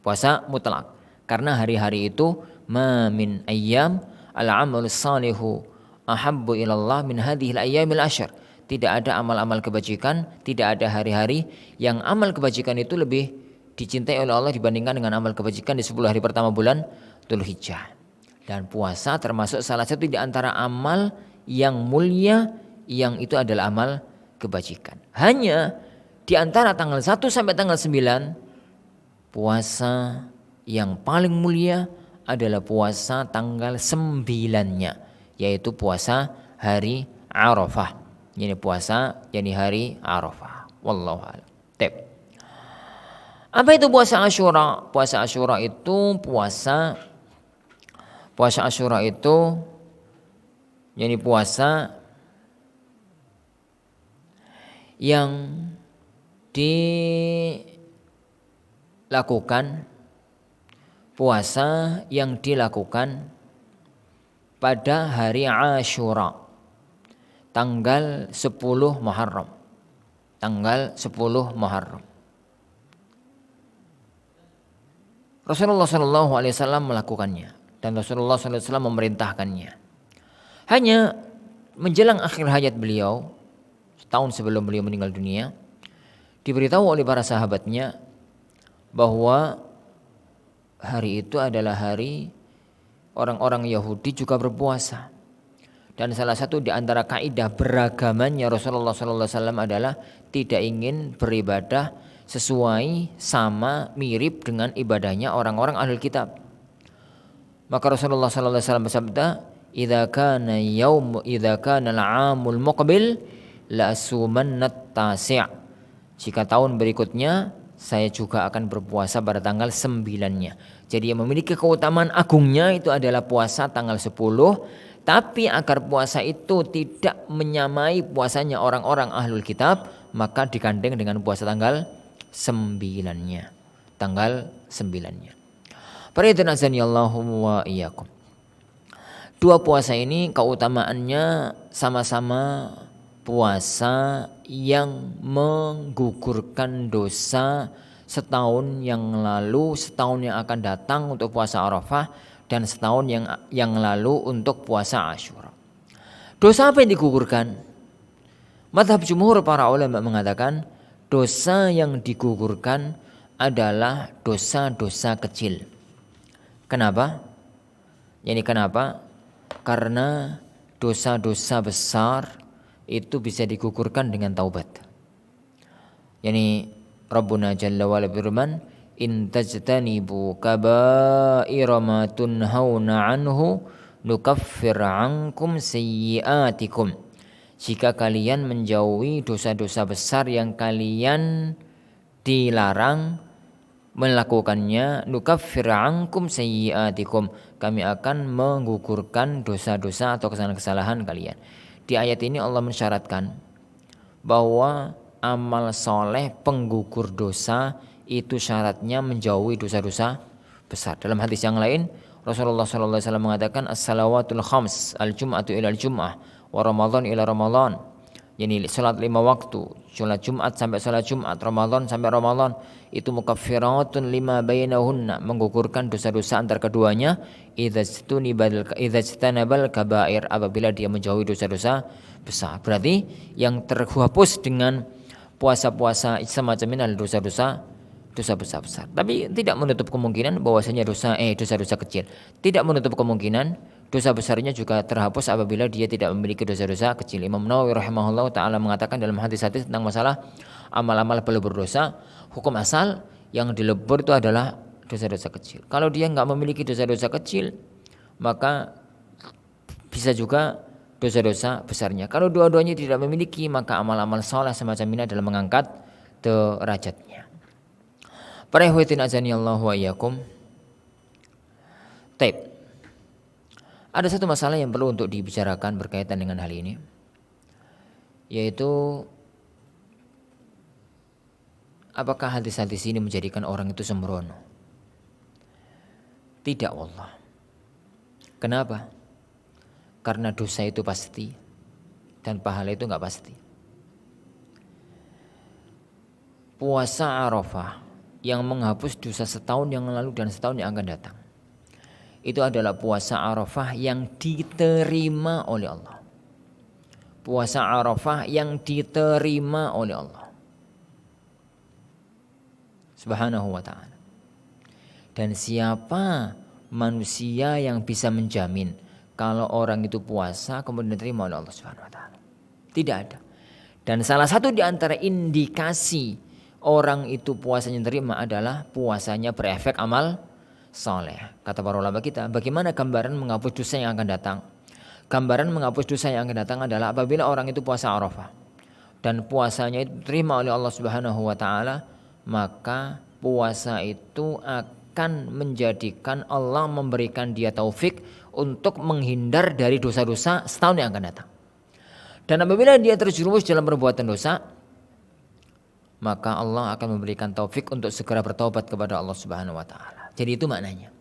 Puasa mutlak. Karena hari-hari itu ma min ayyam al-amalus salihu ahabbu ilallah min hadhil ayyamil asyr. Tidak ada amal-amal kebajikan, tidak ada hari-hari yang amal kebajikan itu lebih dicintai oleh Allah dibandingkan dengan amal kebajikan di 10 hari pertama bulan Dzulhijjah. Dan puasa termasuk salah satu di antara amal yang mulia, yang itu adalah amal kebajikan. Hanya di antara tanggal 1 sampai tanggal 9, puasa yang paling mulia adalah puasa tanggal 9-nya, yaitu puasa hari Arafah. Ini puasa yani hari Arafah. Wallahu a'lam. Apa itu puasa Asyura? Puasa Asyura itu puasa Asyura itu yani puasa yang dilakukan pada hari Asyura, tanggal 10 Muharram. Rasulullah SAW melakukannya dan Rasulullah SAW memerintahkannya. Hanya menjelang akhir hayat beliau, setahun sebelum beliau meninggal dunia, diberitahu oleh para sahabatnya bahwa hari itu adalah hari orang-orang Yahudi juga berpuasa. Dan salah satu di antara kaidah beragamannya Rasulullah SAW adalah tidak ingin beribadah sesuai sama mirip dengan ibadahnya orang-orang ahlul kitab. Maka Rasulullah SAW bersabda, "Idza kana al-'amul muqbil la asumannat tasi'." Jika tahun berikutnya saya juga akan berpuasa pada tanggal 9-nya. Jadi yang memiliki keutamaan agungnya itu adalah puasa tanggal 10. Tapi agar puasa itu tidak menyamai puasanya orang-orang ahlul kitab, maka digandeng dengan puasa tanggal 9-nya. Faridhanazanillahu wa iyyakum. 2 puasa ini keutamaannya sama-sama puasa yang menggugurkan dosa setahun yang lalu, setahun yang akan datang untuk puasa Arafah, dan setahun yang lalu untuk puasa Asyura. Dosa apa yang digugurkan? Mazhab jumhur para ulama mengatakan dosa yang digugurkan adalah dosa-dosa kecil. Kenapa? Kenapa? Karena dosa-dosa besar itu bisa digugurkan dengan taubat. Rabbuna Jalla wa'ala berfirman, in tajtanibu kaba'ira ma tunhauna anhu nukaffir ankum sayyi'atikum. Jika kalian menjauhi dosa-dosa besar yang kalian dilarang melakukannya, nukaffir ankum sayyi'atikum, kami akan menggugurkan dosa-dosa atau kesalahan-kesalahan kalian. Di ayat ini Allah mensyaratkan bahwa amal soleh penggugur dosa itu syaratnya menjauhi dosa-dosa besar. Dalam hadis yang lain Rasulullah SAW mengatakan as-salawatul khams, al-jum'atu ila al-jum'ah, wa ramadhan ila ramadhan. Salat 5 waktu, salat Jumat sampai salat Jumat, Ramadan sampai Ramadan, itu mukaffiratun lima bainahunna, menggugurkan dosa-dosa antar keduanya, idza ijtanabal kaba'ir, apabila dia menjauhi dosa-dosa besar. Berarti yang terhapus dengan puasa-puasa semacam ini adalah dosa besar. Tapi tidak menutup kemungkinan bahwasanya dosa-dosa kecil. Tidak menutup kemungkinan dosa besarnya juga terhapus apabila dia tidak memiliki dosa-dosa kecil. Imam Nawawi rahimahullah taala mengatakan dalam hadis-hadis tentang masalah amal-amal pelebur dosa, hukum asal yang dilebur itu adalah dosa-dosa kecil. Kalau dia enggak memiliki dosa-dosa kecil, maka bisa juga dosa-dosa besarnya. Kalau dua-duanya tidak memiliki, maka amal-amal saleh semacam ini adalah mengangkat derajatnya. Para ikhwatin azani Allah wa iyyakum. Taib. Ada satu masalah yang perlu untuk dibicarakan berkaitan dengan hal ini, yaitu apakah hadis-hadis ini menjadikan orang itu sembrono? Tidak, wallah. Kenapa? Karena dosa itu pasti dan pahala itu enggak pasti. Puasa Arafah yang menghapus dosa setahun yang lalu dan setahun yang akan datang, itu adalah puasa Arafah yang diterima oleh Allah. Puasa Arafah yang diterima oleh Allah Subhanahu wa ta'ala. Dan siapa manusia yang bisa menjamin kalau orang itu puasa kemudian diterima oleh Allah Subhanahu wa ta'ala? Tidak ada. Dan salah satu di antara indikasi orang itu puasanya diterima adalah puasanya berefek amal soleh. Kata para ulama kita, bagaimana gambaran menghapus dosa yang akan datang? Gambaran menghapus dosa yang akan datang adalah apabila orang itu puasa Arafah dan puasanya itu diterima oleh Allah Subhanahu wa ta'ala, maka puasa itu akan menjadikan Allah memberikan dia taufik untuk menghindar dari dosa-dosa setahun yang akan datang. Dan apabila dia terjerumus dalam perbuatan dosa, maka Allah akan memberikan taufik untuk segera bertobat kepada Allah Subhanahu wa ta'ala. Jadi itu maknanya.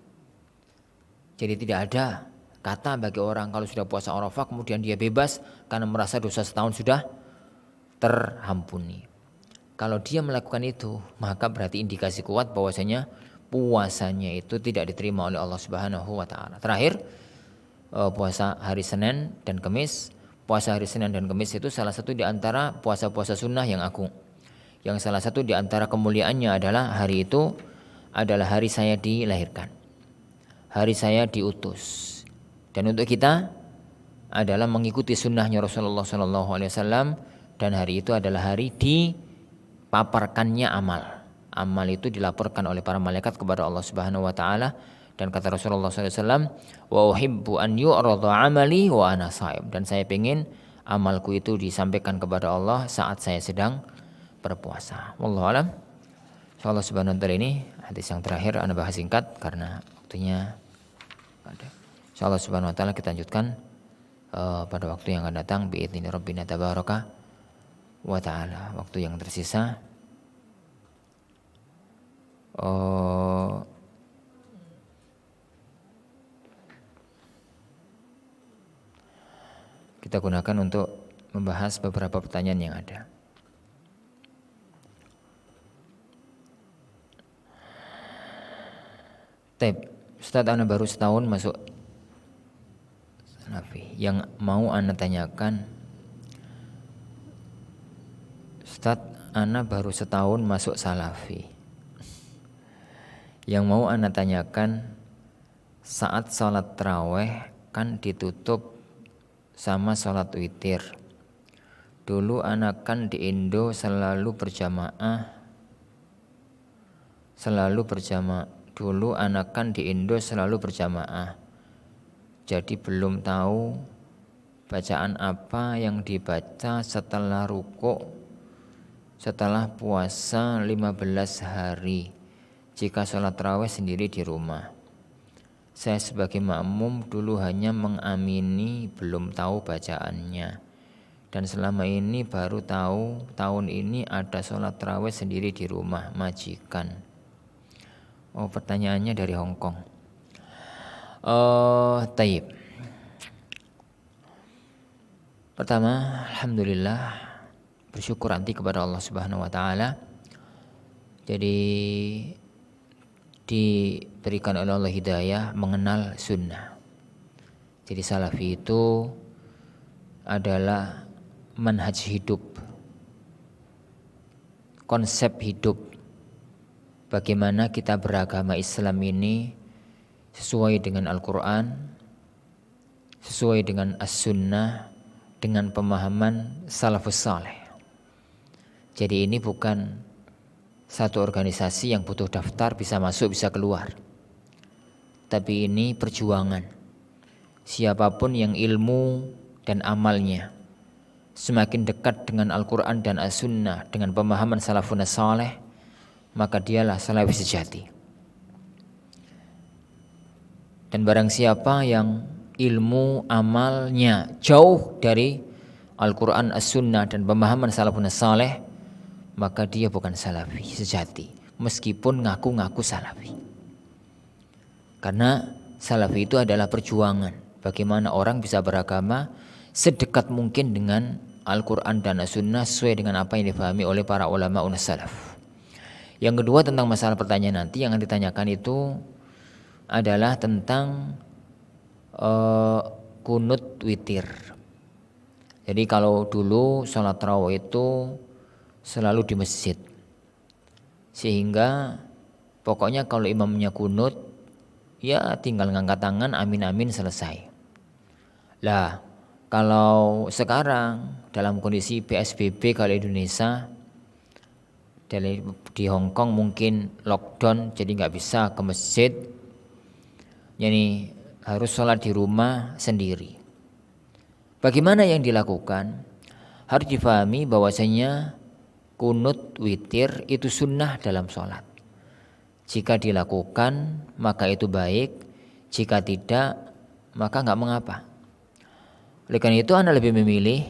Jadi tidak ada kata bagi orang kalau sudah puasa Arafah kemudian dia bebas karena merasa dosa setahun sudah terhampuni. Kalau dia melakukan itu, maka berarti indikasi kuat bahwasanya puasanya itu tidak diterima oleh Allah Subhanahu wa ta'ala. Terakhir, puasa hari Senin dan Kamis. Puasa hari Senin dan Kamis itu salah satu di antara puasa-puasa sunnah yang agung. Yang salah satu di antara kemuliaannya adalah hari itu adalah hari saya dilahirkan, hari saya diutus. Dan untuk kita adalah mengikuti sunnahnya Rasulullah SAW. Dan hari itu adalah hari dipaparkannya amal. Amal itu dilaporkan oleh para malaikat kepada Allah Subhanahu wa ta'ala. Dan kata Rasulullah SAW, wa uhibbu an yu'rada amali wa ana shaim. Dan saya ingin amalku itu disampaikan kepada Allah saat saya sedang berpuasa. Wallahu a'lam. Insyaallah subhanahu wa ta'ala ini hadis yang terakhir Anda bahas singkat karena waktunya ada. Insyaallah subhanahu wa ta'ala kita lanjutkan pada waktu yang akan datang biizni rabbina tabaraka wa ta'ala. Waktu yang tersisa kita gunakan untuk membahas beberapa pertanyaan yang ada. Ustaz, ana baru setahun masuk salafi. Yang mau ana tanyakan, Ustaz, ana baru setahun masuk salafi. Yang mau ana tanyakan, saat sholat taraweh kan ditutup sama sholat witir. Dulu anak kan di Indo selalu berjamaah. Dulu anak kan di Indo selalu berjamaah. Jadi belum tahu bacaan apa yang dibaca setelah rukuk setelah puasa 15 hari jika sholat tarawih sendiri di rumah. Saya sebagai makmum dulu hanya mengamini, belum tahu bacaannya. Dan selama ini baru tahu tahun ini ada sholat tarawih sendiri di rumah majikan. Oh, pertanyaannya dari Hong Kong. Taib. Pertama, alhamdulillah, bersyukur nanti kepada Allah Subhanahu wa taala. Jadi diberikan oleh Allah hidayah mengenal sunnah. Jadi salafi itu adalah manhaj hidup, konsep hidup. Bagaimana kita beragama Islam ini sesuai dengan Al-Quran, sesuai dengan As-Sunnah, dengan pemahaman salafus saleh. Jadi ini bukan satu organisasi yang butuh daftar, bisa masuk, bisa keluar. Tapi ini perjuangan. Siapapun yang ilmu dan amalnya semakin dekat dengan Al-Quran dan As-Sunnah, dengan pemahaman salafun saleh, maka dialah salafi sejati. Dan barang siapa yang ilmu amalnya jauh dari Al-Quran, As-Sunnah dan pemahaman salafun saleh, maka dia bukan salafi sejati, meskipun ngaku-ngaku salafi. Karena salafi itu adalah perjuangan. Bagaimana orang bisa beragama sedekat mungkin dengan Al-Quran dan As-Sunnah sesuai dengan apa yang difahami oleh para ulama salaf. Yang kedua, tentang masalah pertanyaan nanti yang akan ditanyakan itu adalah tentang kunut witir. Jadi kalau dulu sholat tarawih itu selalu di masjid, sehingga pokoknya kalau imamnya kunut ya tinggal ngangkat tangan amin amin selesai. Lah kalau sekarang dalam kondisi PSBB kalau Indonesia, di Hong Kong mungkin lockdown jadi nggak bisa ke masjid, jadi harus sholat di rumah sendiri. Bagaimana yang dilakukan? Harus difahami bahwasanya kunut witir itu sunnah dalam sholat. Jika dilakukan maka itu baik, jika tidak maka nggak mengapa. Oleh karena itu Anda lebih memilih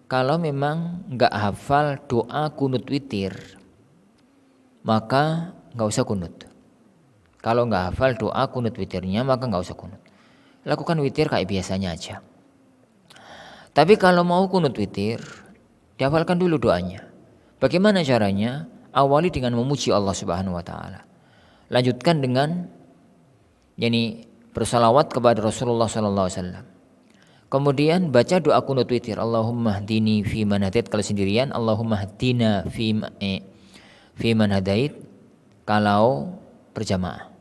kalau memang nggak hafal doa kunut witir, maka nggak usah kunut. Kalau nggak hafal doa kunut witirnya, maka nggak usah kunut. Lakukan witir kayak biasanya aja. Tapi kalau mau kunut witir, dihafalkan dulu doanya. Bagaimana caranya? Awali dengan memuji Allah Subhanahu wa taala. Lanjutkan dengan bersalawat kepada Rasulullah sallallahu alaihi wasallam. Kemudian baca doa kunut witir, Allahumma hdini fi man hadait kalau sendirian, Allahumma hdina fi man hadait kalau berjamaah.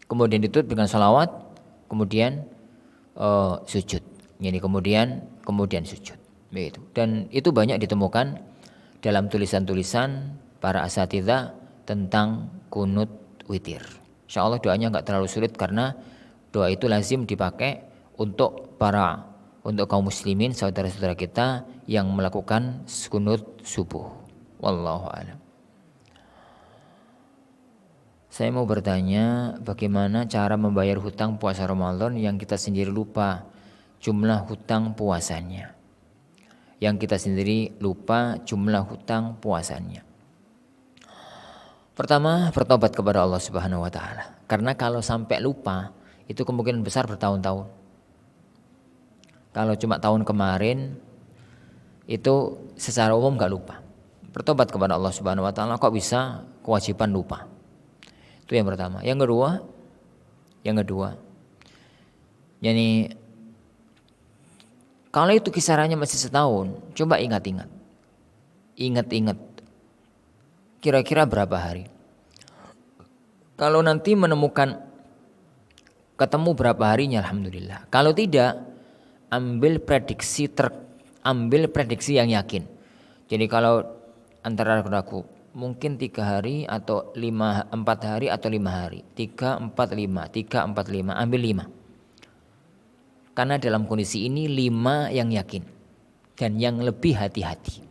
Kemudian ditutup dengan salawat, kemudian sujud. Kemudian sujud. Begitu. Dan itu banyak ditemukan dalam tulisan-tulisan para asatidzah tentang kunut witir. Insyaallah doanya enggak terlalu sulit karena doa itu lazim dipakai untuk kaum muslimin, saudara-saudara kita yang melakukan kunut subuh. Wallahu a'lam. Saya mau bertanya, bagaimana cara membayar hutang puasa Ramadan yang kita sendiri lupa jumlah hutang puasanya. Pertama, bertobat kepada Allah Subhanahu wa taala. Karena kalau sampai lupa, itu kemungkinan besar bertahun-tahun. Kalau cuma tahun kemarin, itu secara umum gak lupa. Bertobat kepada Allah Subhanahu wa taala, kok bisa kewajiban lupa. Itu yang pertama. Yang kedua, Yang kedua, yani kalau itu kisarannya masih setahun, coba ingat-ingat. Ingat-ingat kira-kira berapa hari. Kalau nanti menemukan ketemu berapa harinya, alhamdulillah. Kalau tidak, ambil prediksi yang yakin. Jadi kalau antara ragu-ragu, mungkin 3 hari atau 4 hari atau 5 hari. 3, 4, 5, ambil 5. Karena dalam kondisi ini 5 yang yakin dan yang lebih hati-hati.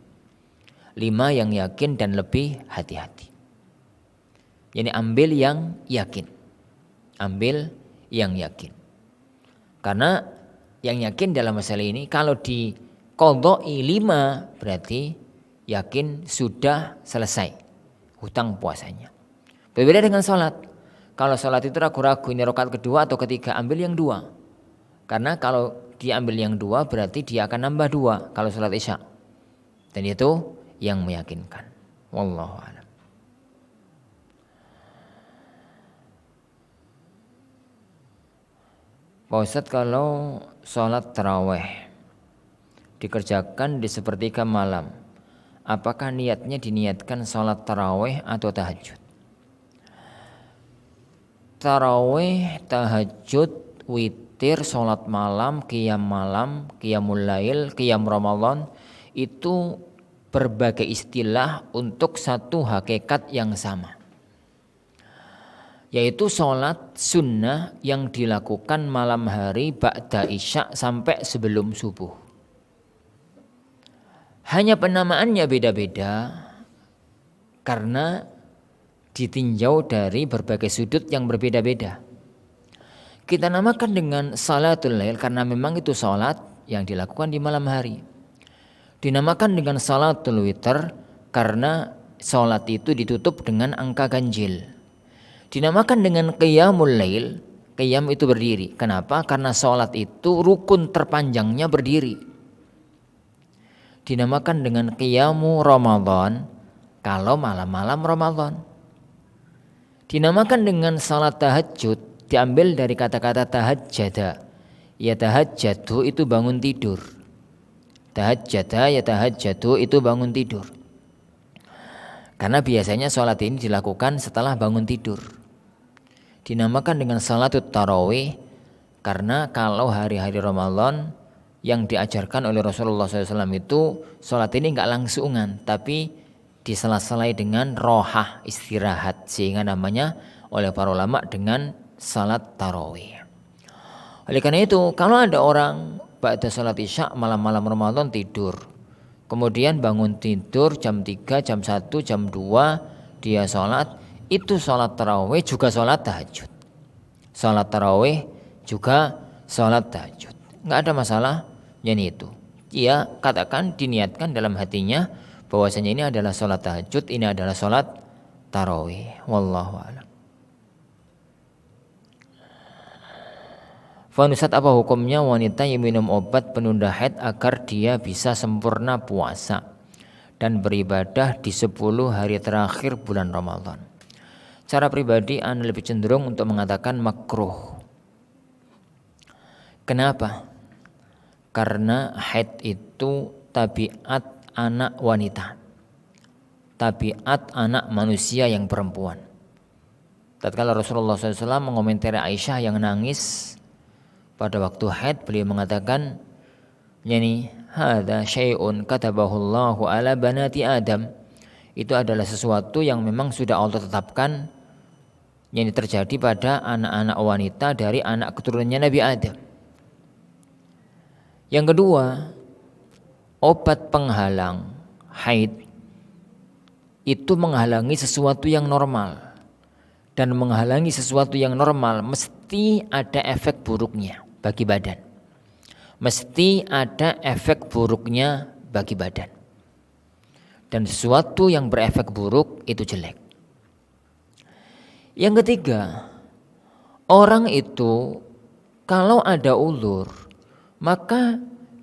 5 yang yakin dan lebih hati-hati. Jadi ambil yang yakin. Ambil yang yakin. Karena yang yakin dalam masalah ini kalau diqadha'i 5 berarti yakin sudah selesai hutang puasanya. Berbeda dengan sholat. Kalau sholat itu ragu-ragu ini rakaat kedua atau ketiga, ambil yang 2. Karena kalau diambil yang 2 berarti dia akan nambah 2 kalau sholat isya. Dan itu yang meyakinkan. Wallahu a'lam. Pak Ustadz, kalau sholat taraweh dikerjakan di sepertiga malam, apakah niatnya diniatkan sholat taraweh atau tahajud? Taraweh, tahajud, witir, sholat malam, qiyamul lail, qiyam Ramadan itu berbagai istilah untuk satu hakikat yang sama, yaitu sholat sunnah yang dilakukan malam hari ba'da isya sampai sebelum subuh. Hanya penamaannya beda-beda karena ditinjau dari berbagai sudut yang berbeda-beda. Kita namakan dengan salatul lail karena memang itu salat yang dilakukan di malam hari. Dinamakan dengan salatul witir karena salat itu ditutup dengan angka ganjil. Dinamakan dengan qiyamul lail, qiyam itu berdiri. Kenapa? Karena salat itu rukun terpanjangnya berdiri. Dinamakan dengan qiyamu Ramadan kalau malam-malam Ramadan. Dinamakan dengan salat tahajud diambil dari kata-kata tahajjada. Ya tahajjadu itu bangun tidur. Tahajjada ya tahajjadu itu bangun tidur. Karena biasanya sholat ini dilakukan setelah bangun tidur. Dinamakan dengan salatut tarawih karena kalau hari-hari Ramadan yang diajarkan oleh Rasulullah SAW itu sholat ini enggak langsungan, tapi disela-selai dengan rohah, istirahat, sehingga namanya oleh para ulama dengan salat tarawih. Oleh karena itu, kalau ada orang ba'da salat isya malam-malam Ramadan tidur, kemudian bangun tidur jam 3, jam 1, jam 2 dia salat, itu salat tarawih juga salat tahajud. Salat tarawih juga salat tahajud. Enggak ada masalah yang itu. Ia katakan diniatkan dalam hatinya bahwasanya ini adalah salat tahajud, ini adalah salat tarawih. Wallahu a'lam. Ustadz, apa hukumnya wanita yang minum obat penunda haid agar dia bisa sempurna puasa dan beribadah di 10 hari terakhir bulan Ramadan? Cara pribadi Anda lebih cenderung untuk mengatakan makruh. Kenapa? Karena haid itu tabiat anak wanita, tabiat anak manusia yang perempuan. Tatkala Rasulullah SAW mengomentari Aisyah yang nangis pada waktu haid, beliau mengatakan, yani hadza syai'un katabahu Allahu ala banati Adam. Itu adalah sesuatu yang memang sudah Allah tetapkan, yang terjadi pada anak-anak wanita dari anak keturunannya Nabi Adam. Yang kedua, obat penghalang haid itu menghalangi sesuatu yang normal. Dan menghalangi sesuatu yang normal mesti ada efek buruknya bagi badan. Mesti ada efek buruknya bagi badan. Dan sesuatu yang berefek buruk itu jelek. Yang ketiga, orang itu kalau ada ulur, maka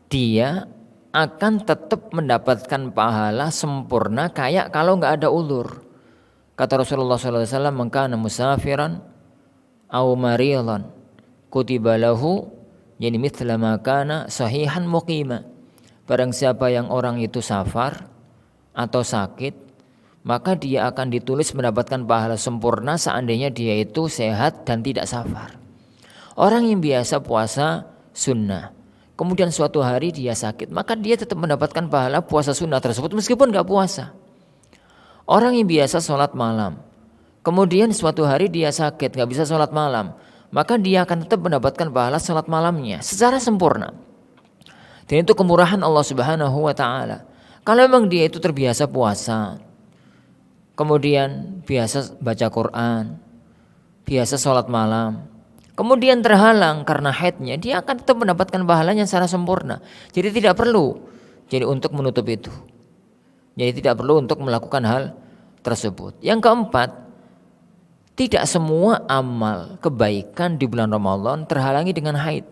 dia akan tetap mendapatkan pahala sempurna kayak kalau nggak ada ulur. Kata Rasulullah SAW, "Man kana musafiran au maridan kutiba lahu yani mithla ma kana sahihan muqima. Barang siapa yang orang itu safar atau sakit, maka dia akan ditulis mendapatkan pahala sempurna seandainya dia itu sehat dan tidak safar. Orang yang biasa puasa sunnah, kemudian suatu hari dia sakit, maka dia tetap mendapatkan pahala puasa sunnah tersebut meskipun gak puasa. Orang yang biasa sholat malam, kemudian suatu hari dia sakit gak bisa sholat malam, maka dia akan tetap mendapatkan pahala sholat malamnya secara sempurna. Dan itu kemurahan Allah Subhanahu wa ta'ala. Kalau memang dia itu terbiasa puasa, kemudian biasa baca Quran, biasa sholat malam, kemudian terhalang karena haidnya, dia akan tetap mendapatkan pahalanya secara sempurna. Jadi tidak perlu untuk menutup itu. Jadi tidak perlu untuk melakukan hal tersebut. Yang keempat, tidak semua amal kebaikan di bulan Ramadan terhalangi dengan haid.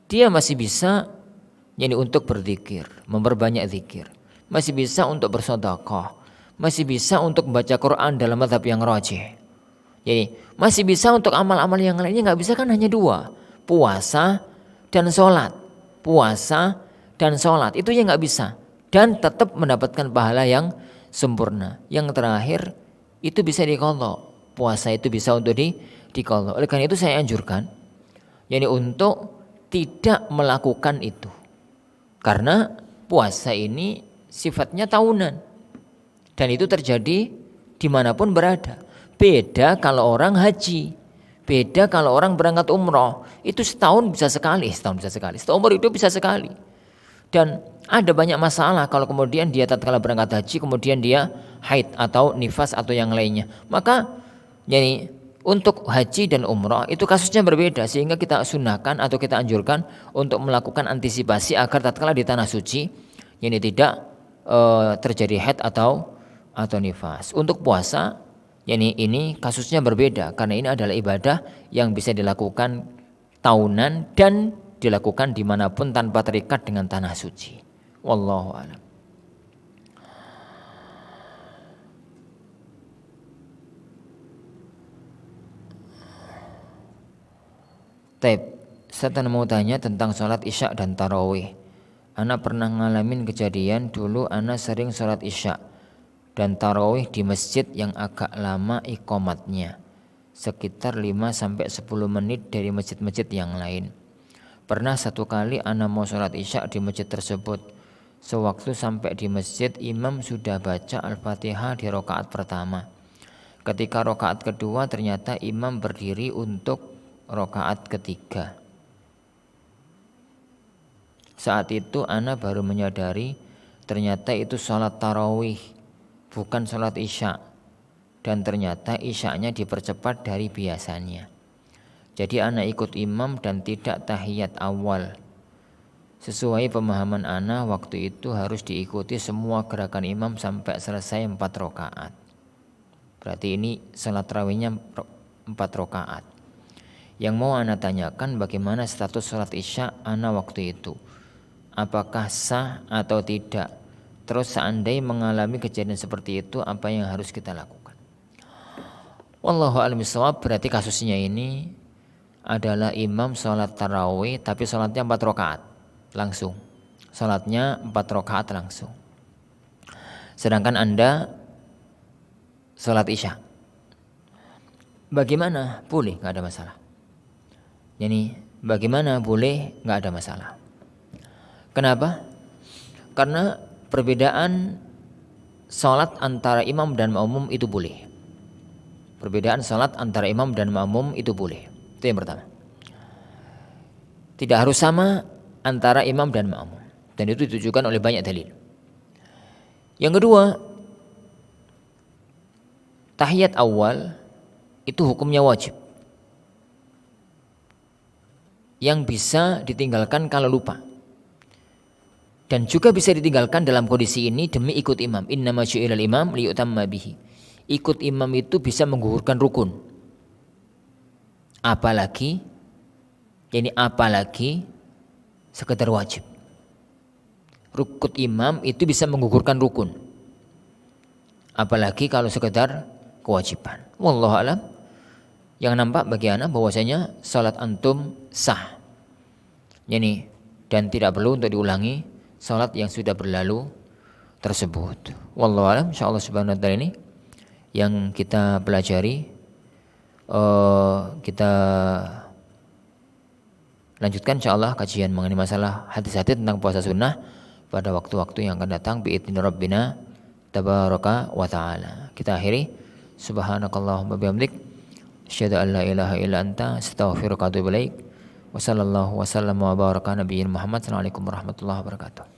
Dia masih bisa untuk berzikir, memperbanyak zikir. Masih bisa untuk bersedekah. Masih bisa untuk membaca Quran dalam mazhab yang rajih. Jadi masih bisa untuk amal-amal yang lainnya. Gak bisa kan hanya dua, puasa dan sholat. Itu yang gak bisa. Dan tetap mendapatkan pahala yang sempurna. Yang terakhir itu bisa diqadha. Puasa itu bisa untuk diqadha. Oleh karena itu saya anjurkan untuk tidak melakukan itu. Karena puasa ini sifatnya tahunan. Dan itu terjadi dimanapun berada. Beda kalau orang haji. Beda kalau orang berangkat umroh. Itu setahun bisa sekali. Seumur hidup bisa sekali. Dan ada banyak masalah kalau kemudian dia tatkala berangkat haji kemudian dia haid atau nifas atau yang lainnya. Maka untuk haji dan umrah itu kasusnya berbeda, sehingga kita sunahkan atau kita anjurkan untuk melakukan antisipasi agar tatkala di tanah suci tidak terjadi haid atau nifas. Untuk puasa ini kasusnya berbeda karena ini adalah ibadah yang bisa dilakukan tahunan dan dilakukan dimanapun tanpa terikat dengan tanah suci. Wallahu a'lam. Saya mau tanya tentang sholat isya dan tarawih. Ana pernah ngalamin kejadian dulu ana sering sholat isya dan tarawih di masjid yang agak lama iqamatnya, sekitar 5-10 menit dari masjid-masjid yang lain. Pernah satu kali ana mau sholat isya di masjid tersebut. Sewaktu sampai di masjid, imam sudah baca Al-Fatihah di rakaat pertama. Ketika rakaat kedua ternyata imam berdiri untuk rakaat ketiga. Saat itu ana baru menyadari ternyata itu sholat tarawih, bukan sholat isya. Dan ternyata isyanya dipercepat dari biasanya. Jadi ana ikut imam dan tidak tahiyat awal. Sesuai pemahaman ana waktu itu harus diikuti semua gerakan imam sampai selesai 4 rakaat. Berarti ini sholat tarawihnya 4 rakaat. Yang mau ana tanyakan bagaimana status sholat isya ana waktu itu. Apakah sah atau tidak? Terus seandainya mengalami kejadian seperti itu, apa yang harus kita lakukan? Wallahu a'lam bishawab. Berarti kasusnya ini adalah imam sholat tarawih tapi sholatnya 4 rakaat langsung. Sholatnya 4 rakaat langsung. Sedangkan Anda sholat isya. Bagaimana? Boleh, gak ada masalah. Jadi bagaimana boleh, gak ada masalah. Kenapa? Karena perbedaan sholat antara imam dan makmum itu boleh. Perbedaan sholat antara imam dan makmum itu boleh. Itu yang pertama. Tidak harus sama antara imam dan makmum. Dan itu ditujukan oleh banyak dalil. Yang kedua, tahiyat awal itu hukumnya wajib. Yang bisa ditinggalkan kalau lupa. Dan juga bisa ditinggalkan dalam kondisi ini demi ikut imam. Innama syu'ilal imam liyutamma bihi. Ikut imam itu bisa menggugurkan rukun. Apalagi sekedar wajib. Ikut imam itu bisa menggugurkan rukun. Apalagi kalau sekedar kewajiban. Wallahu alam. Yang nampak bagi ana bahwasanya salat antum sah. Yani dan tidak perlu untuk diulangi salat yang sudah berlalu tersebut. Wallahu alam. Insyaallah subhanahu wa taala ini yang kita pelajari, kita lanjutkan insyaallah kajian mengenai masalah hadis-hadis tentang puasa sunnah pada waktu-waktu yang akan datang biidzni rabbina tabaraka wa taala. Kita akhiri subhanakallahumma bihamdik asyhadu an la ilaha illa anta astaghfiruka wa atubu ilaik. Wa sallallahu wa sallama wa baraka nabiyina Muhammad. Assalamualaikum warahmatullahi wabarakatuh.